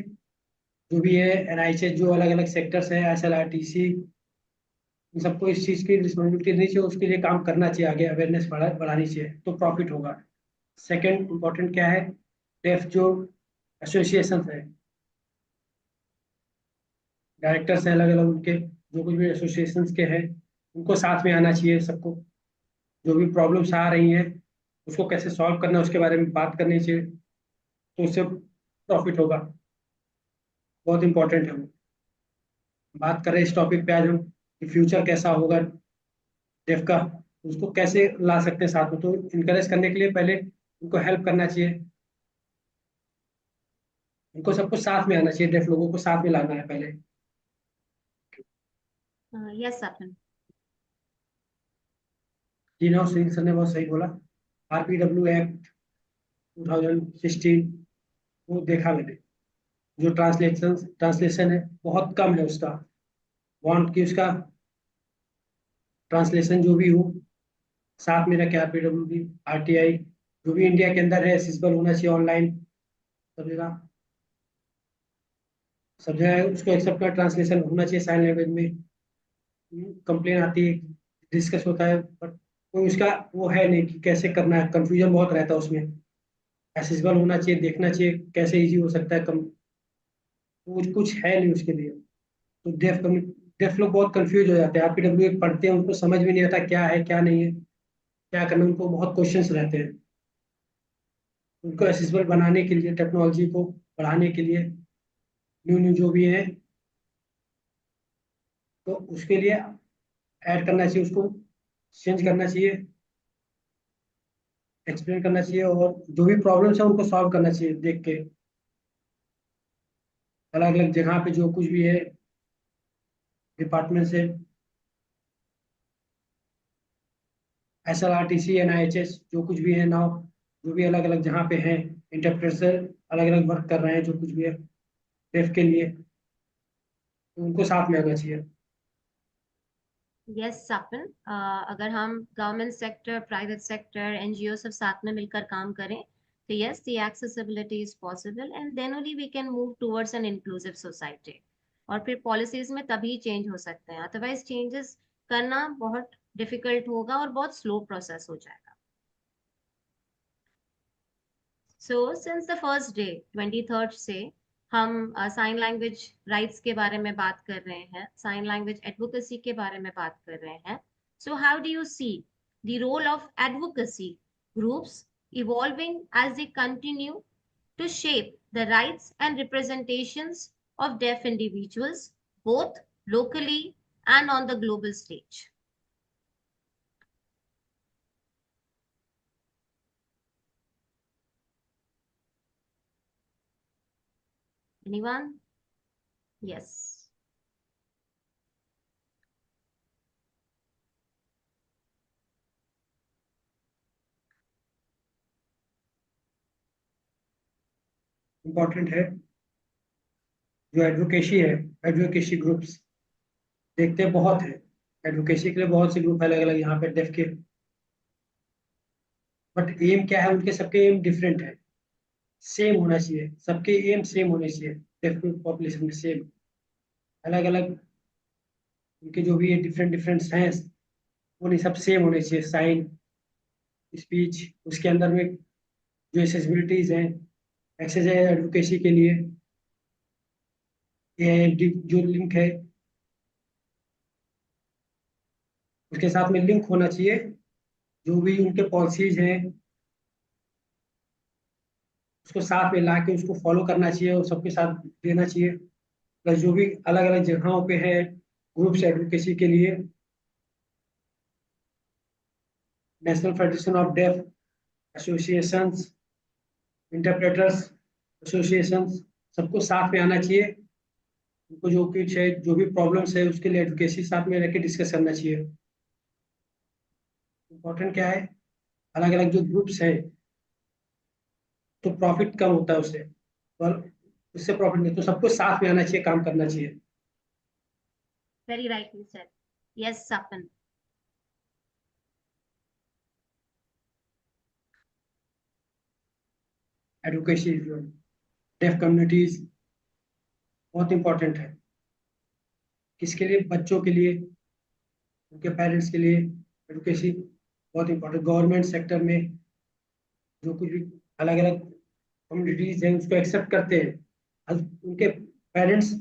जो भी है NIH, जो अलग अलग सेक्टर्स है, SLRTC, इन सबको इस चीज़ की रिस्पॉन्सिबिलिटी लेनी चाहिए, उसके लिए काम करना चाहिए, आगे अवेयरनेस बढ़ानी चाहिए, तो प्रॉफिट होगा। सेकंड इम्पोर्टेंट क्या है, डेफ जो एसोसिएशन है, डायरेक्टर्स हैं अलग अलग उनके, जो कुछ भी एसोसिएशन के हैं, उनको साथ में आना चाहिए सबको, जो भी प्रॉब्लम्स आ रही हैं उसको कैसे सॉल्व करना है उसके बारे में बात करनी चाहिए, तो उससे प्रॉफिट होगा, बहुत इंपॉर्टेंट है वो। बात करें इस टॉपिक पे आज हम कि फ्यूचर कैसा होगा डेफ का, उसको कैसे ला सकते हैं साथ में, तो इनकरेज करने के लिए पहले उनको हेल्प करना चाहिए, उनको सबको साथ में आना चाहिए, डेफ लोगों को साथ में लाना है पहले। यस सपन। जी नो, सिंह सर ने बहुत सही बोला। RPW एक्ट 2016 वो देखा मैंने, जो ट्रांसलेशन है बहुत कम है उसका, वांट कि उसका ट्रांसलेशन जो भी हो साथ में रखे, RPW RTI जो भी इंडिया के अंदर है एक्सेसिबल होना चाहिए ऑनलाइन, सब जगह, सब जगह उसको एक्सेप्ट कर, ट्रांसलेशन होना चाहिए साइन लैंग्वेज में। कंप्लेन आती है, डिस्कस होता है, बट कोई उसका वो है नहीं कि कैसे करना है, कंफ्यूजन बहुत रहता है उसमें। एक्सेसिबल होना चाहिए, देखना चाहिए कैसे इजी हो सकता है, कम कुछ है नहीं उसके लिए, तो डेफ लोग बहुत कंफ्यूज हो जाते हैं, RPW पढ़ते हैं उनको समझ में नहीं आता क्या है क्या नहीं है, क्या करना, उनको बहुत क्वेश्चंस रहते हैं। उनको एक्सेसिबल बनाने के लिए, टेक्नोलॉजी को बढ़ाने के लिए, न्यू न्यू जो भी है, तो उसके लिए ऐड करना चाहिए, उसको चेंज करना चाहिए, एक्सप्लेन करना चाहिए, और जो भी प्रॉब्लम्स है उनको सॉल्व करना चाहिए देख के, अलग अलग जगह पे जो कुछ भी है डिपार्टमेंट से, SLRTC NIHS जो कुछ भी है नाउ, जो भी अलग अलग जहाँ पे हैं इंटरप्रेटर अलग अलग वर्क कर रहे हैं, जो कुछ भी है डेफ के लिए, तो उनको साथ में आना चाहिए। यस सपन, अगर हम government sector, private sector, NGO सब साथ में मिलकर काम करें तो yes the accessibility is possible and then only we can move towards an inclusive society. और फिर पॉलिसीज में तभी चेंज हो सकते हैं, अदरवाइज चेंजेस करना बहुत डिफिकल्ट होगा और बहुत स्लो प्रोसेस हो जाएगा। So since the first day 23rd से हम साइन लैंग्वेज राइट्स के बारे में बात कर रहे हैं, साइन लैंग्वेज एडवोकेसी के बारे में बात कर रहे हैं। So how do you see the role of advocacy groups evolving as they continue to shape the rights and representations of deaf individuals, both locally and on the global stage? Anyone? Yes. Important है जो advocacy है, advocacy groups देखते हैं बहुत है, advocacy के लिए बहुत से ग्रुप अलग अलग यहाँ पे डेफ के, बट एम क्या है उनके, सबके एम डिफरेंट है, सेम होना चाहिए, सबके एम सेम होने चाहिए, डेफ पॉपुलेशन में सेम, अलग अलग उनके जो भी डिफरेंट डिफरेंट हैं वो नहीं, सब सेम होने चाहिए, साइन स्पीच उसके अंदर में जो एसेसिबिलिटीज हैं, एक्सेस है एडवोकेसी के लिए, ये जो लिंक है उसके साथ में लिंक होना चाहिए, जो भी उनके पॉलिसीज हैं उसको साथ में ला के उसको फॉलो करना चाहिए और सबके साथ देना चाहिए, प्लस जो भी अलग अलग जगहों पे है ग्रुप्स एडवोकेसी के लिए, national federation of deaf associations, interpreters associations, सबको साथ में आना चाहिए, उनको जो कुछ है जो भी प्रॉब्लम्स है उसके लिए एडवोकेसी साथ में रह के डिस्कस करना चाहिए, इम्पोर्टेंट क्या है, अलग अलग जो ग्रुप्स हैं तो प्रॉफिट कम होता है उससे, और उससे प्रॉफिट नहीं, तो सबको साथ में आना चाहिए, काम करना चाहिए। Very rightly said. Yes, Sapan. Advocacy, deaf communities बहुत इंपॉर्टेंट है। किसके लिए? बच्चों के लिए, उनके पेरेंट्स के लिए एडवोकेसी बहुत इंपॉर्टेंट। गवर्नमेंट सेक्टर में जो कुछ भी अलग अलग कम्युनिटीज हैं उसको एक्सेप्ट करते हैं, उनके पेरेंट्स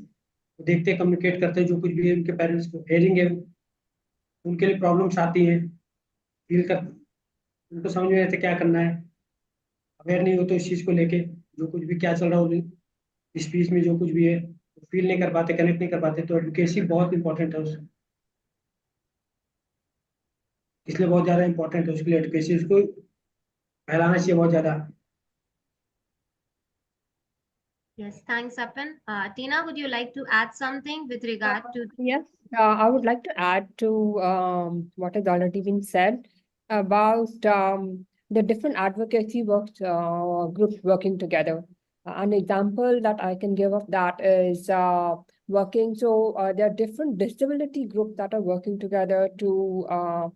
देखते हैं, कम्युनिकेट करते हैं, जो कुछ भी है उनके पेरेंट्स को हेयरिंग है, उनके लिए प्रॉब्लम्स आती हैं, फील कर, उनको समझ में आता है क्या करना है, अवेयर नहीं होते इस चीज़ को लेके, जो कुछ भी क्या चल रहा हो स्पीच में, जो कुछ भी है फील नहीं कर पाते, कनेक्ट नहीं कर पाते, तो एडवोकेसी बहुत इंपॉर्टेंट है उसमें, इसलिए बहुत ज़्यादा इंपॉर्टेंट है उसके लिए एडवोकेसी, उसको फैलाना चाहिए बहुत ज़्यादा। Yes, thanks, Sapan. Tina, would you like to add something with regard to? Yes, I would like to add to what has already been said about the different advocacy works groups working together. An example that I can give of that is working. So there are different disability groups that are working together to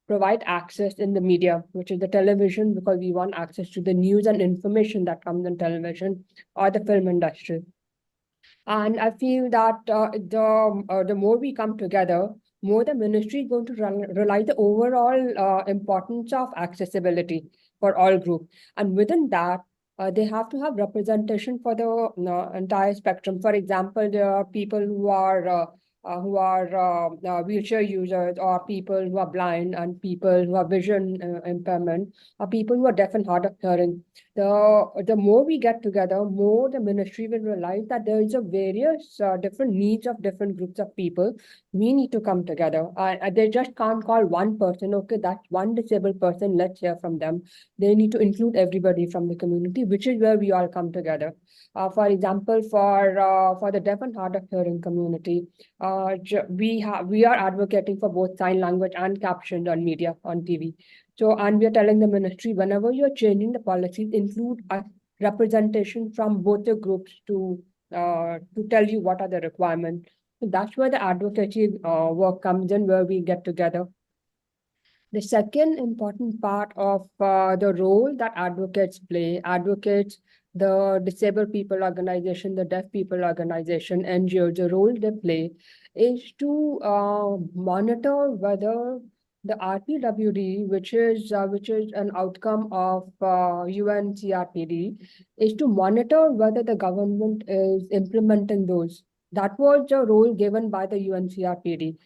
provide access in the media, which is the television, because we want access to the news and information that comes on television, or the film industry. And I feel that the more we come together, more the ministry is going to realize the overall importance of accessibility for all groups. And within that, they have to have representation for the entire spectrum. For example, there are people who are wheelchair users, or people who are blind, and people who have vision impairment, or people who are deaf and hard of hearing. The more we get together, more the ministry will realize that there is a various different needs of different groups of people. We need to come together. They just can't call one person, okay, that's one disabled person, let's hear from them. They need to include everybody from the community, which is where we all come together. For example, for the deaf and hard of hearing community, we are advocating for both sign language and captioned on media, on TV. So, and we are telling the ministry, whenever you're changing the policies, include a representation from both the groups to tell you what are the requirements. So that's where the advocacy work comes in, where we get together. The second important part of the role that advocates play, advocates, the disabled people organization, the deaf people organization, NGOs, the role they play is to monitor whether the RPWD, which is an outcome of UNCRPD, is to monitor whether the government is implementing those. That was the role given by the UNCRPD.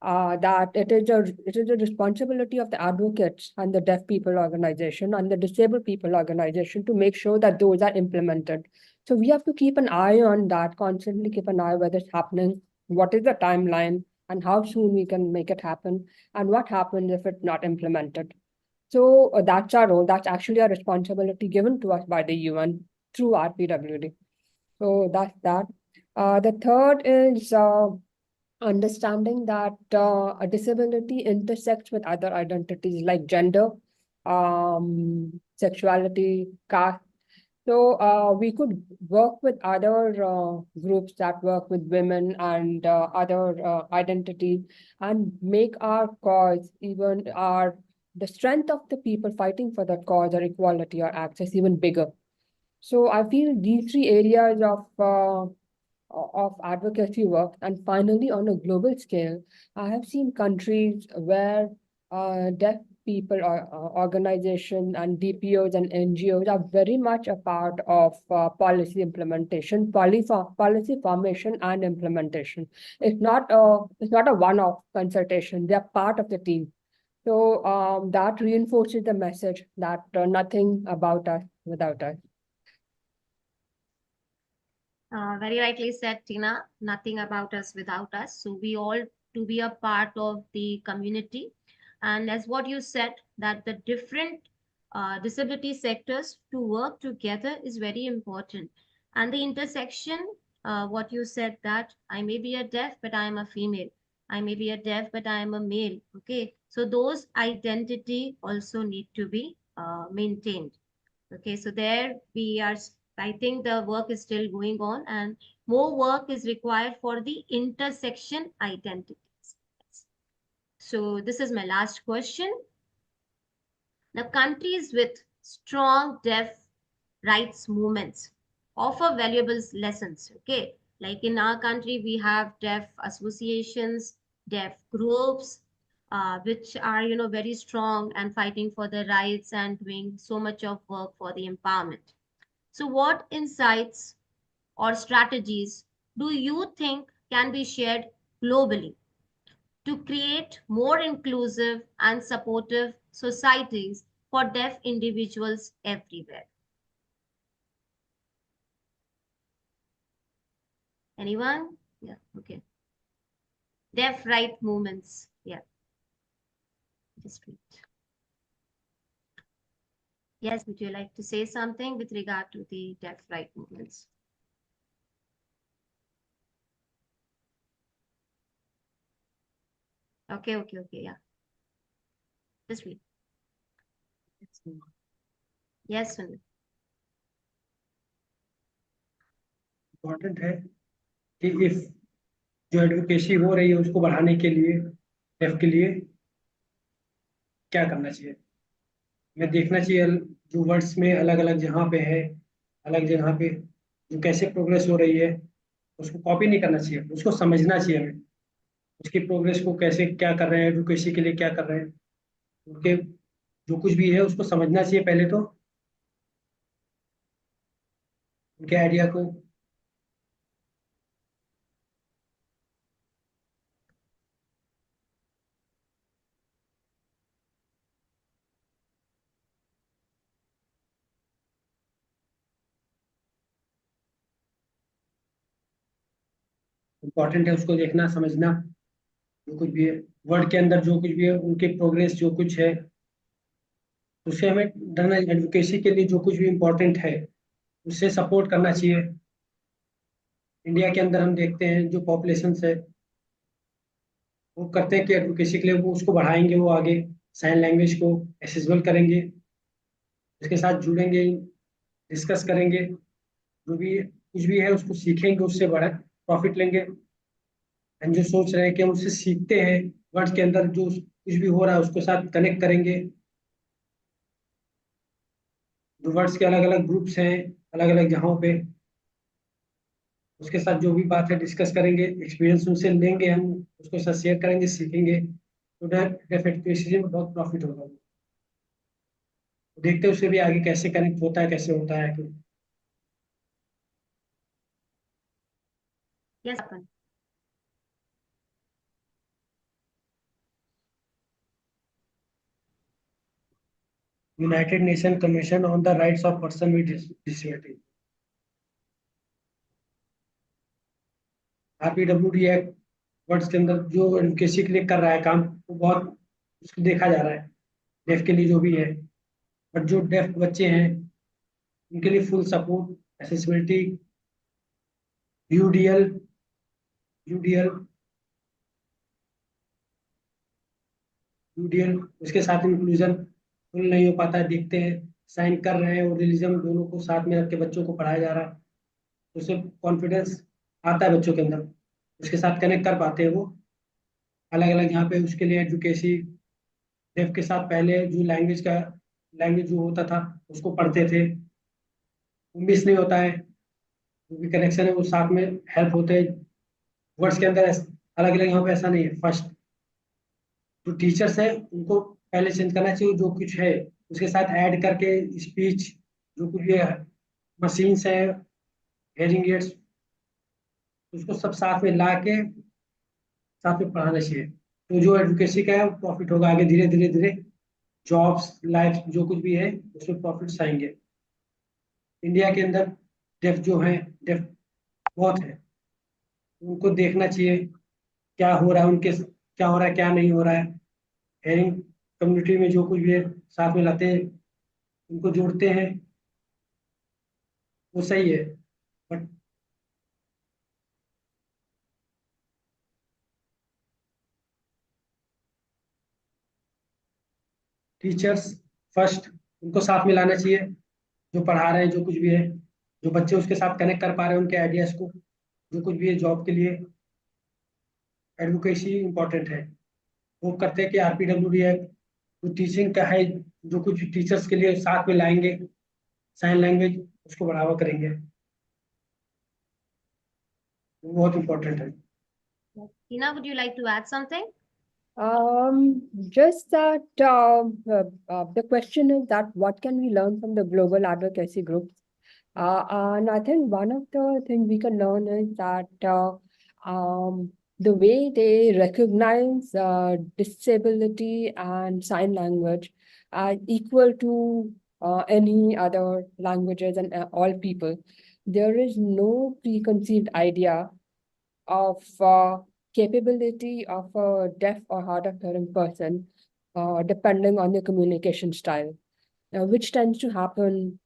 That it is a responsibility of the advocates and the deaf people organization and the disabled people organization to make sure that those are implemented. So we have to keep an eye on that, constantly keep an eye whether it's happening, what is the timeline, and how soon we can make it happen, and what happens if it's not implemented. So that's our role. That's actually a responsibility given to us by the UN through RPWD. So that's that. The third is understanding that a disability intersects with other identities like gender, sexuality, caste. So we could work with other groups that work with women and other identities, and make our cause, even the strength of the people fighting for that cause or equality or access, even bigger. So I feel these three areas of advocacy work. And finally, on a global scale, I have seen countries where deaf people or organizations and DPOs and NGOs are very much a part of policy implementation, policy formation and implementation. It's not a one-off consultation. They are part of the team. So that reinforces the message that nothing about us without us. Very rightly said, Tina. Nothing about us without us. So we all to be a part of the community. And as what you said, that the different disability sectors to work together is very important. And the intersection, what you said that I may be a deaf, but I am a female. I may be a deaf, but I am a male. Okay, so those identity also need to be maintained. Okay, so there we are. I think the work is still going on, and more work is required for the intersection identities. So this is my last question. The countries with strong deaf rights movements offer valuable lessons. Okay, like in our country, we have deaf associations, deaf groups, which are very strong and fighting for their rights and doing so much of work for the empowerment. So, what insights or strategies do you think can be shared globally to create more inclusive and supportive societies for deaf individuals everywhere? Anyone? Yeah, okay. Deaf right movements. Yeah, just wait. Yes, would you like to say something with regard to the deaf right movements? Okay, okay, okay, yeah. Just wait. Yes, Sunil. Important है कि if जो advocacy हो रही है उसको बढ़ाने के लिए डेफ के लिए क्या करना चाहिए, हमें देखना चाहिए जो वर्ड्स में अलग अलग जगह पे है, अलग जगह पे जो कैसे प्रोग्रेस हो रही है उसको कॉपी नहीं करना चाहिए, उसको समझना चाहिए हमें, उसकी प्रोग्रेस को कैसे क्या कर रहे हैं, एडवोकेसी के लिए क्या कर रहे हैं, उनके जो कुछ भी है उसको समझना चाहिए पहले तो, उनके आइडिया को। इम्पोर्टेंट है उसको देखना समझना, जो कुछ भी है वर्ड के अंदर जो कुछ भी है उनकी प्रोग्रेस जो कुछ है उससे हमें डरना, एडवोकेसी के लिए जो कुछ भी इम्पोर्टेंट है उससे सपोर्ट करना चाहिए। इंडिया के अंदर हम देखते हैं जो पॉपुलेशन है वो करते हैं कि एडवोकेसी के लिए वो उसको बढ़ाएंगे, वो आगे साइन लैंग्वेज को एक्सेसिबल करेंगे, उसके साथ जुड़ेंगे, डिस्कस करेंगे, जो भी कुछ भी है उसको सीखेंगे, उससे बड़ा प्रॉफिट लेंगे। हम जो सोच रहे हैं कि हम उससे सीखते हैं, वर्ड्स के अंदर जो कुछ भी हो रहा है उसके साथ कनेक्ट करेंगे, जो वर्ड्स के अलग अलग ग्रुप्स हैं अलग अलग जगहों पे उसके साथ जो भी बात है डिस्कस करेंगे, एक्सपीरियंस उनसे लेंगे, हम उसको साथ शेयर करेंगे, सीखेंगे, तो डेफिनेटली में बहुत प्रॉफिट होगा। देखते हैं उससे भी आगे कैसे कनेक्ट होता है, कैसे होता है। Yes, Apan. United nation commission on the rights of person with disability, RPWD act words के अंदर जो एडवोकेसी के लिए कर रहा है काम वो बहुत उसको देखा जा रहा है, डेफ के लिए जो भी है, बट जो डेफ बच्चे हैं उनके लिए full support, accessibility, UDL UDL UDL उसके साथ इंक्लूजन फुल नहीं हो पाता है, देखते हैं साइन कर रहे हैं और रिलीजन दोनों को साथ में रख के बच्चों को पढ़ाया जा रहा है, तो उससे कॉन्फिडेंस आता है बच्चों के अंदर, उसके साथ कनेक्ट कर पाते हैं वो अलग अलग यहाँ पे उसके लिए एडवोकेसी। डेफ के साथ पहले जो लैंग्वेज जो होता था उसको पढ़ते थे, वो मिस नहीं होता है, जो भी कनेक्शन है वो साथ में हेल्प होते हैं। वर्ड्स के अंदर अलग अलग यहाँ पे ऐसा नहीं है, फर्स्ट जो टीचर्स है उनको पहले चेंज करना चाहिए, जो कुछ है उसके साथ ऐड करके स्पीच जो कुछ भी है, मशीन्स है, हेयरिंग एड्स, उसको सब साथ में ला के साथ में पढ़ाना चाहिए, तो जो एडवोकेसी का है वो प्रॉफिट होगा आगे, धीरे धीरे धीरे जॉब्स लाइफ जो कुछ भी है उसमें प्रॉफिट्स आएंगे। इंडिया के अंदर डेफ जो है, डेफ बहुत है, उनको देखना चाहिए क्या हो रहा है उनके, क्या हो रहा है क्या नहीं हो रहा है, हेयरिंग कम्युनिटी में जो कुछ भी है साथ में लाते हैं, उनको जोड़ते हैं, वो सही है। बट टीचर्स फर्स्ट, उनको साथ में लाना चाहिए, जो पढ़ा रहे हैं, जो कुछ भी है, जो बच्चे उसके साथ कनेक्ट कर पा रहे हैं उनके आइडियाज को, जो कुछ भी है जॉब के लिए एडवोकेसी इंपॉर्टेंट है। वो करते हैं कि आरपीडब्ल्यूडी है, जो टीचिंग का है, जो कुछ टीचर्स के लिए साथ में लाएंगे, साइन लैंग्वेज उसको बढ़ावा करेंगे, वो बहुत इंपॉर्टेंट है। Tina, would you like to add something? Just that the question is that what can we learn from the global advocacy groups? And I think one of the things we can learn is that the way they recognize disability and sign language as equal to any other languages and all people. There is no preconceived idea of capability of a deaf or hard of hearing person, depending on their communication style, which tends to happen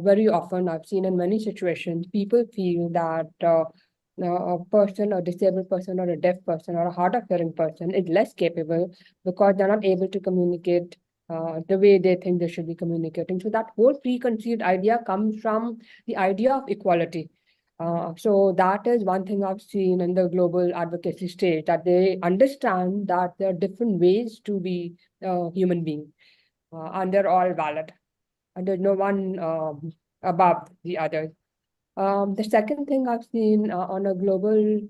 very often. I've seen in many situations, people feel that a person, a disabled person, or a deaf person, or a hard of hearing person is less capable because they're not able to communicate the way they think they should be communicating. So that whole preconceived idea comes from the idea of equality. So that is one thing I've seen in the global advocacy stage, that they understand that there are different ways to be a human being, and they're all valid, and there's no one above the others. The second thing I've seen on a global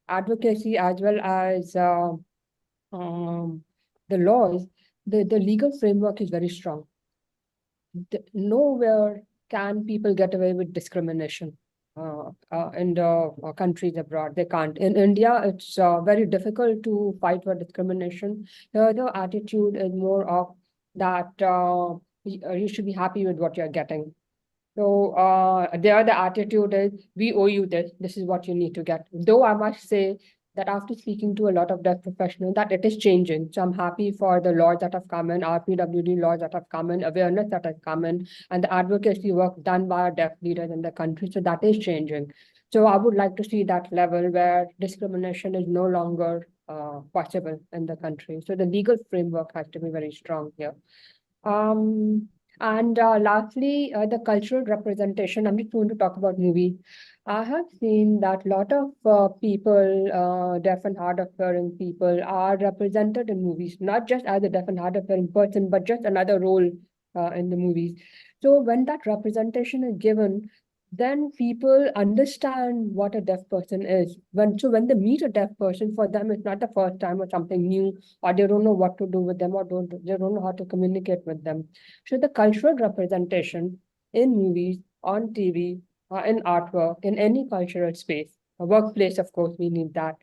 advocacy, as well as the laws, the legal framework is very strong. Nowhere can people get away with discrimination in the countries abroad. They can't. In India, it's very difficult to fight for discrimination. Here, the attitude is more of that you should be happy with what you're getting. So there the attitude is, we owe you this. This is what you need to get. Though I must say that after speaking to a lot of deaf professionals, that it is changing. So I'm happy for the laws that have come in, RPWD laws that have come in, awareness that has come in, and the advocacy work done by our deaf leaders in the country. So that is changing. So I would like to see that level where discrimination is no longer possible in the country. So the legal framework has to be very strong here. And lastly, the cultural representation. I'm just going to talk about movies. I have seen that a lot of people, deaf and hard of hearing people, are represented in movies, not just as a deaf and hard of hearing person, but just another role in the movies. So when that representation is given, then people understand what a deaf person is. When they meet a deaf person, for them it's not the first time or something new, or they don't know what to do with them, or they don't know how to communicate with them. So the cultural representation in movies, on TV, in artwork, in any cultural space, a workplace, of course, we need that,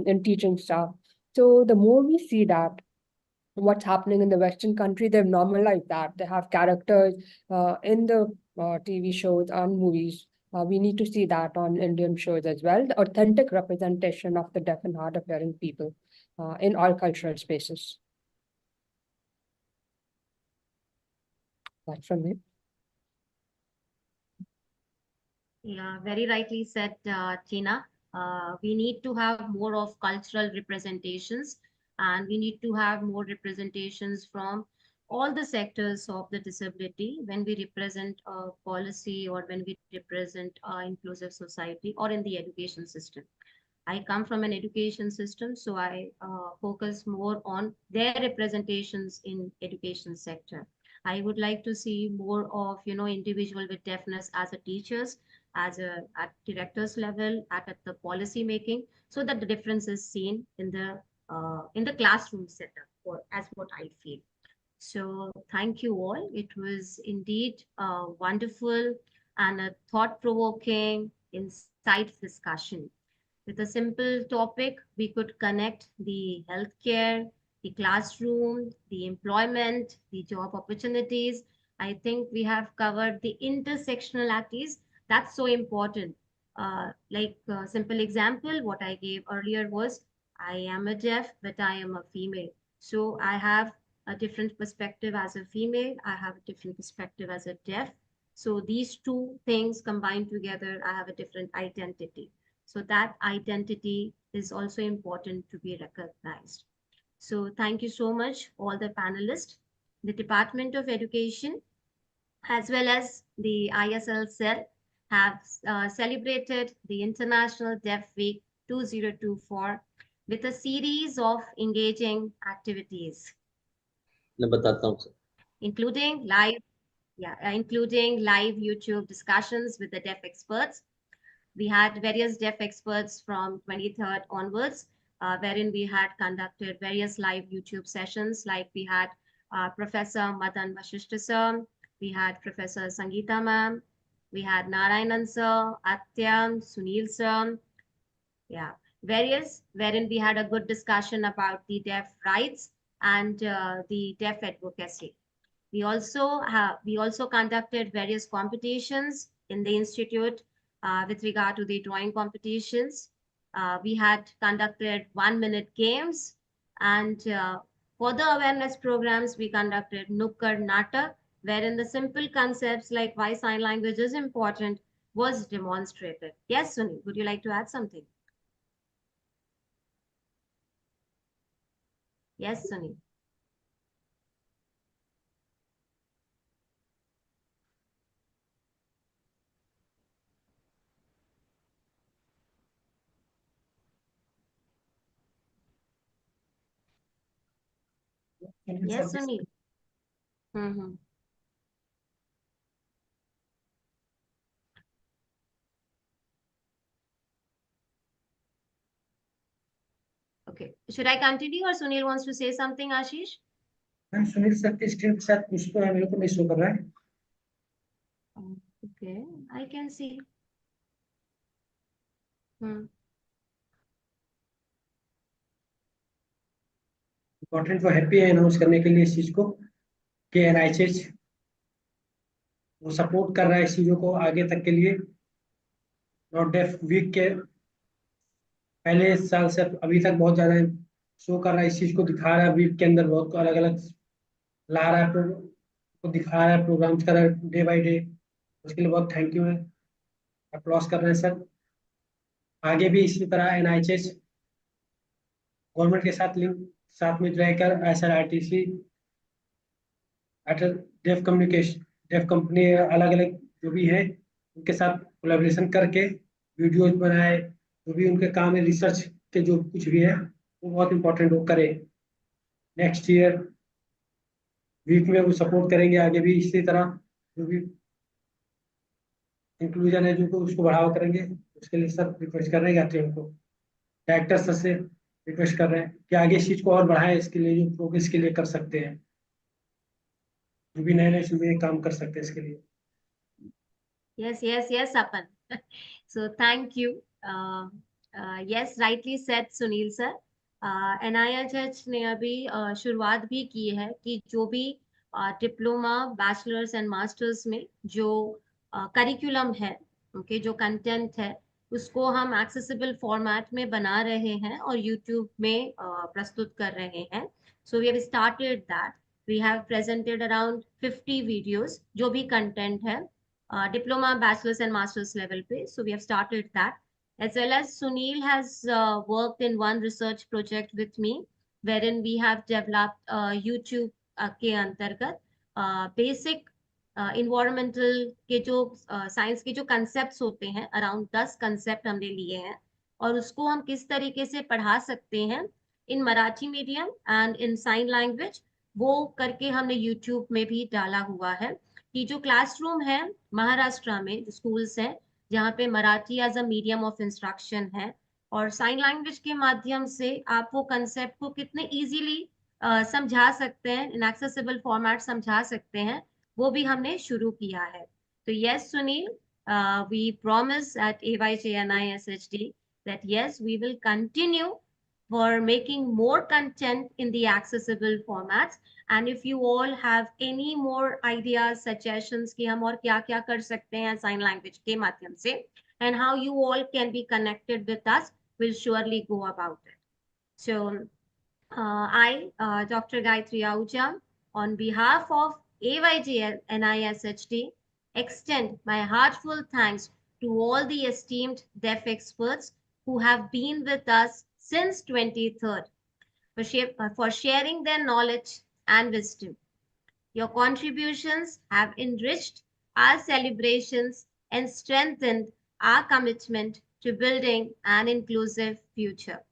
in teaching staff. So the more we see that, what's happening in the Western country, they've normalized that. They have characters in the TV shows and movies. We need to see that on Indian shows as well, the authentic representation of the deaf and hard of hearing people in all cultural spaces. That's from me. Yeah, very rightly said, Tina. We need to have more of cultural representations, and we need to have more representations from all the sectors of the disability when we represent a policy or when we represent inclusive society or in the education system. I come from an education system, so I focus more on their representations in education sector. I would like to see more of individual with deafness as a teachers, as a at directors level, at the policy making, so that the difference is seen in the classroom setup, or as what I feel. So thank you all. It was indeed a wonderful and a thought-provoking, insight discussion. With a simple topic, we could connect the healthcare, the classroom, the employment, the job opportunities. I think we have covered the intersectionalities. That's so important. Like a simple example, what I gave earlier was I am a deaf, but I am a female. So I have a different perspective as a female. I have a different perspective as a deaf. So these two things combined together, I have a different identity. So that identity is also important to be recognized. So thank you so much, all the panelists, the Department of Education, as well as the ISL cell have celebrated the International Deaf Week 2024 with a series of engaging activities, मैं बताता हूँ sir. including live YouTube discussions with the deaf experts. We had various deaf experts from 23rd onwards, wherein we had conducted various live YouTube sessions, like we had Professor Madan Vashishta sir, we had Professor Sangeeta ma'am, we had Narayanan sir, Atyam, Sunil sir, yeah, various, wherein we had a good discussion about the deaf rights and the deaf advocacy. We also conducted various competitions in the institute with regard to the drawing competitions. We had conducted 1-minute games, and for the awareness programs, we conducted Nukkad Natak, wherein the simple concepts like why sign language is important was demonstrated. Yes, Sunil, would you like to add something? Yes, Sunil. Yes, Sunil. Mm-hmm. Okay. Should I continue or Sunil wants to say something, Ashish? Ma'am Sunil sir के screen के साथ कुछ तो है, मेरे को नहीं show कर रहा है. Okay, I can see. Important वो हैप्पी है अनाउंस करने के लिए इस चीज को कि एनआईएचएच वो सपोर्ट कर रहा है इस चीजों को आगे तक के लिए. नॉट डेफ वीक के पहले साल से अभी तक बहुत ज्यादा शो कर रहा है, इस चीज को दिखा रहा है, वीक के अंदर बहुत अलग अलग ला रहा है, को दिखा रहा है, प्रोग्राम्स कर रहा है डे बाय डे. उसके लिए बहुत थैंक यू है, अप्लॉस कर रहे हैं सर. आगे भी इसी तरह एनआईएचएस गवर्नमेंट के साथ लिंक साथ में रहकर एसआरआरटीसी डेफ कम्युनिकेशन डेफ कंपनी अलग अलग जो भी है उनके साथ कोलैबोरेशन करके वीडियोज बनाए, जो भी उनके काम है रिसर्च के जो कुछ भी है वो बहुत इंपॉर्टेंट वो करे. नेक्स्ट ईयर वीक में वो सपोर्ट करेंगे आगे भी इसी तरह, जो भी इंक्लूजन है जो उसको बढ़ावा करेंगे. उसके लिए सर रिक्वेस्ट कर रहे हैं टीम को, डायरेक्टर सर से रिक्वेस्ट कर रहे हैं कि आगे इस चीज को और बढ़ाएं, इसके लिए जो प्रोग्रेस के लिए कर सकते हैं, जो भी नए नए चीजें काम कर सकते हैं इसके लिए. Yes, Apan. So thank you. Yes, rightly said, Sunil sir. NIHH ने अभी शुरुआत भी की है कि जो भी डिप्लोमा, बैचलर्स एंड मास्टर्स में जो करिकुलम है, उनके जो कंटेंट है, उसको हम एक्सेसिबल फॉर्मेट में बना रहे हैं और यूट्यूब में प्रस्तुत कर रहे हैं. So we have started that. We have presented around 50 videos जो भी कंटेंट है diploma, bachelor's and master's level pe. So we have started that. As well as Sunil has worked in one research project with me, wherein we have developed YouTube के अंतर्गत basic environmental के जो science के जो concepts होते हैं, around 10 concept हमने लिए हैं और उसको हम किस तरीके से पढ़ा सकते हैं in Marathi medium and in sign language, वो करके हमने YouTube में भी डाला हुआ है. कि जो क्लासरूम है महाराष्ट्र में जो स्कूल्स हैं जहाँ पे Marathi as a medium of instruction है और साइन लैंग्वेज के माध्यम से आप वो कंसेप्ट को कितने इजीली समझा सकते हैं, इन एक्सेसिबल फॉर्मेट समझा सकते हैं, वो भी हमने शुरू किया है. तो yes Sunil, we promise at AYJNISHD that yes, we will continue for making more content in the accessible formats. And if you all have any more ideas, suggestions कि हम और क्या क्या कर सकते हैं sign language के माध्यम से, and how you all can be connected with us, will surely go about it. So I, Dr. Gayatri Ahuja, on behalf of AYJNISHD, extend my heartfelt thanks to all the esteemed deaf experts who have been with us since 23rd. for sharing their knowledge and wisdom. Your contributions have enriched our celebrations and strengthened our commitment to building an inclusive future.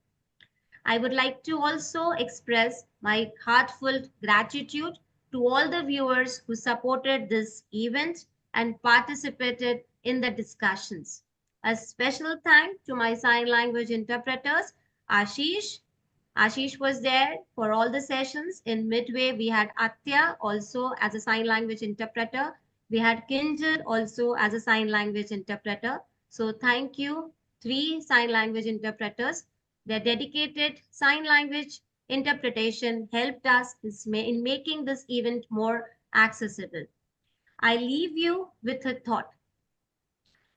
I would like to also express my heartfelt gratitude to all the viewers who supported this event and participated in the discussions. A special thank to my sign language interpreters, Ashish. Ashish was there for all the sessions. In midway, we had Atya also as a sign language interpreter. We had Kinjal also as a sign language interpreter. So thank you, three sign language interpreters. Their dedicated sign language interpretation helped us in making this event more accessible. I leave you with a thought.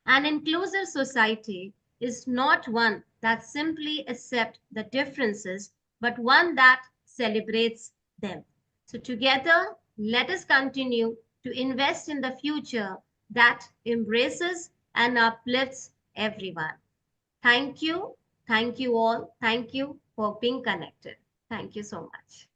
An inclusive society is not one that simply accepts the differences, but one that celebrates them. So together, let us continue to invest in the future that embraces and uplifts everyone. Thank you. Thank you all. Thank you for being connected. Thank you so much.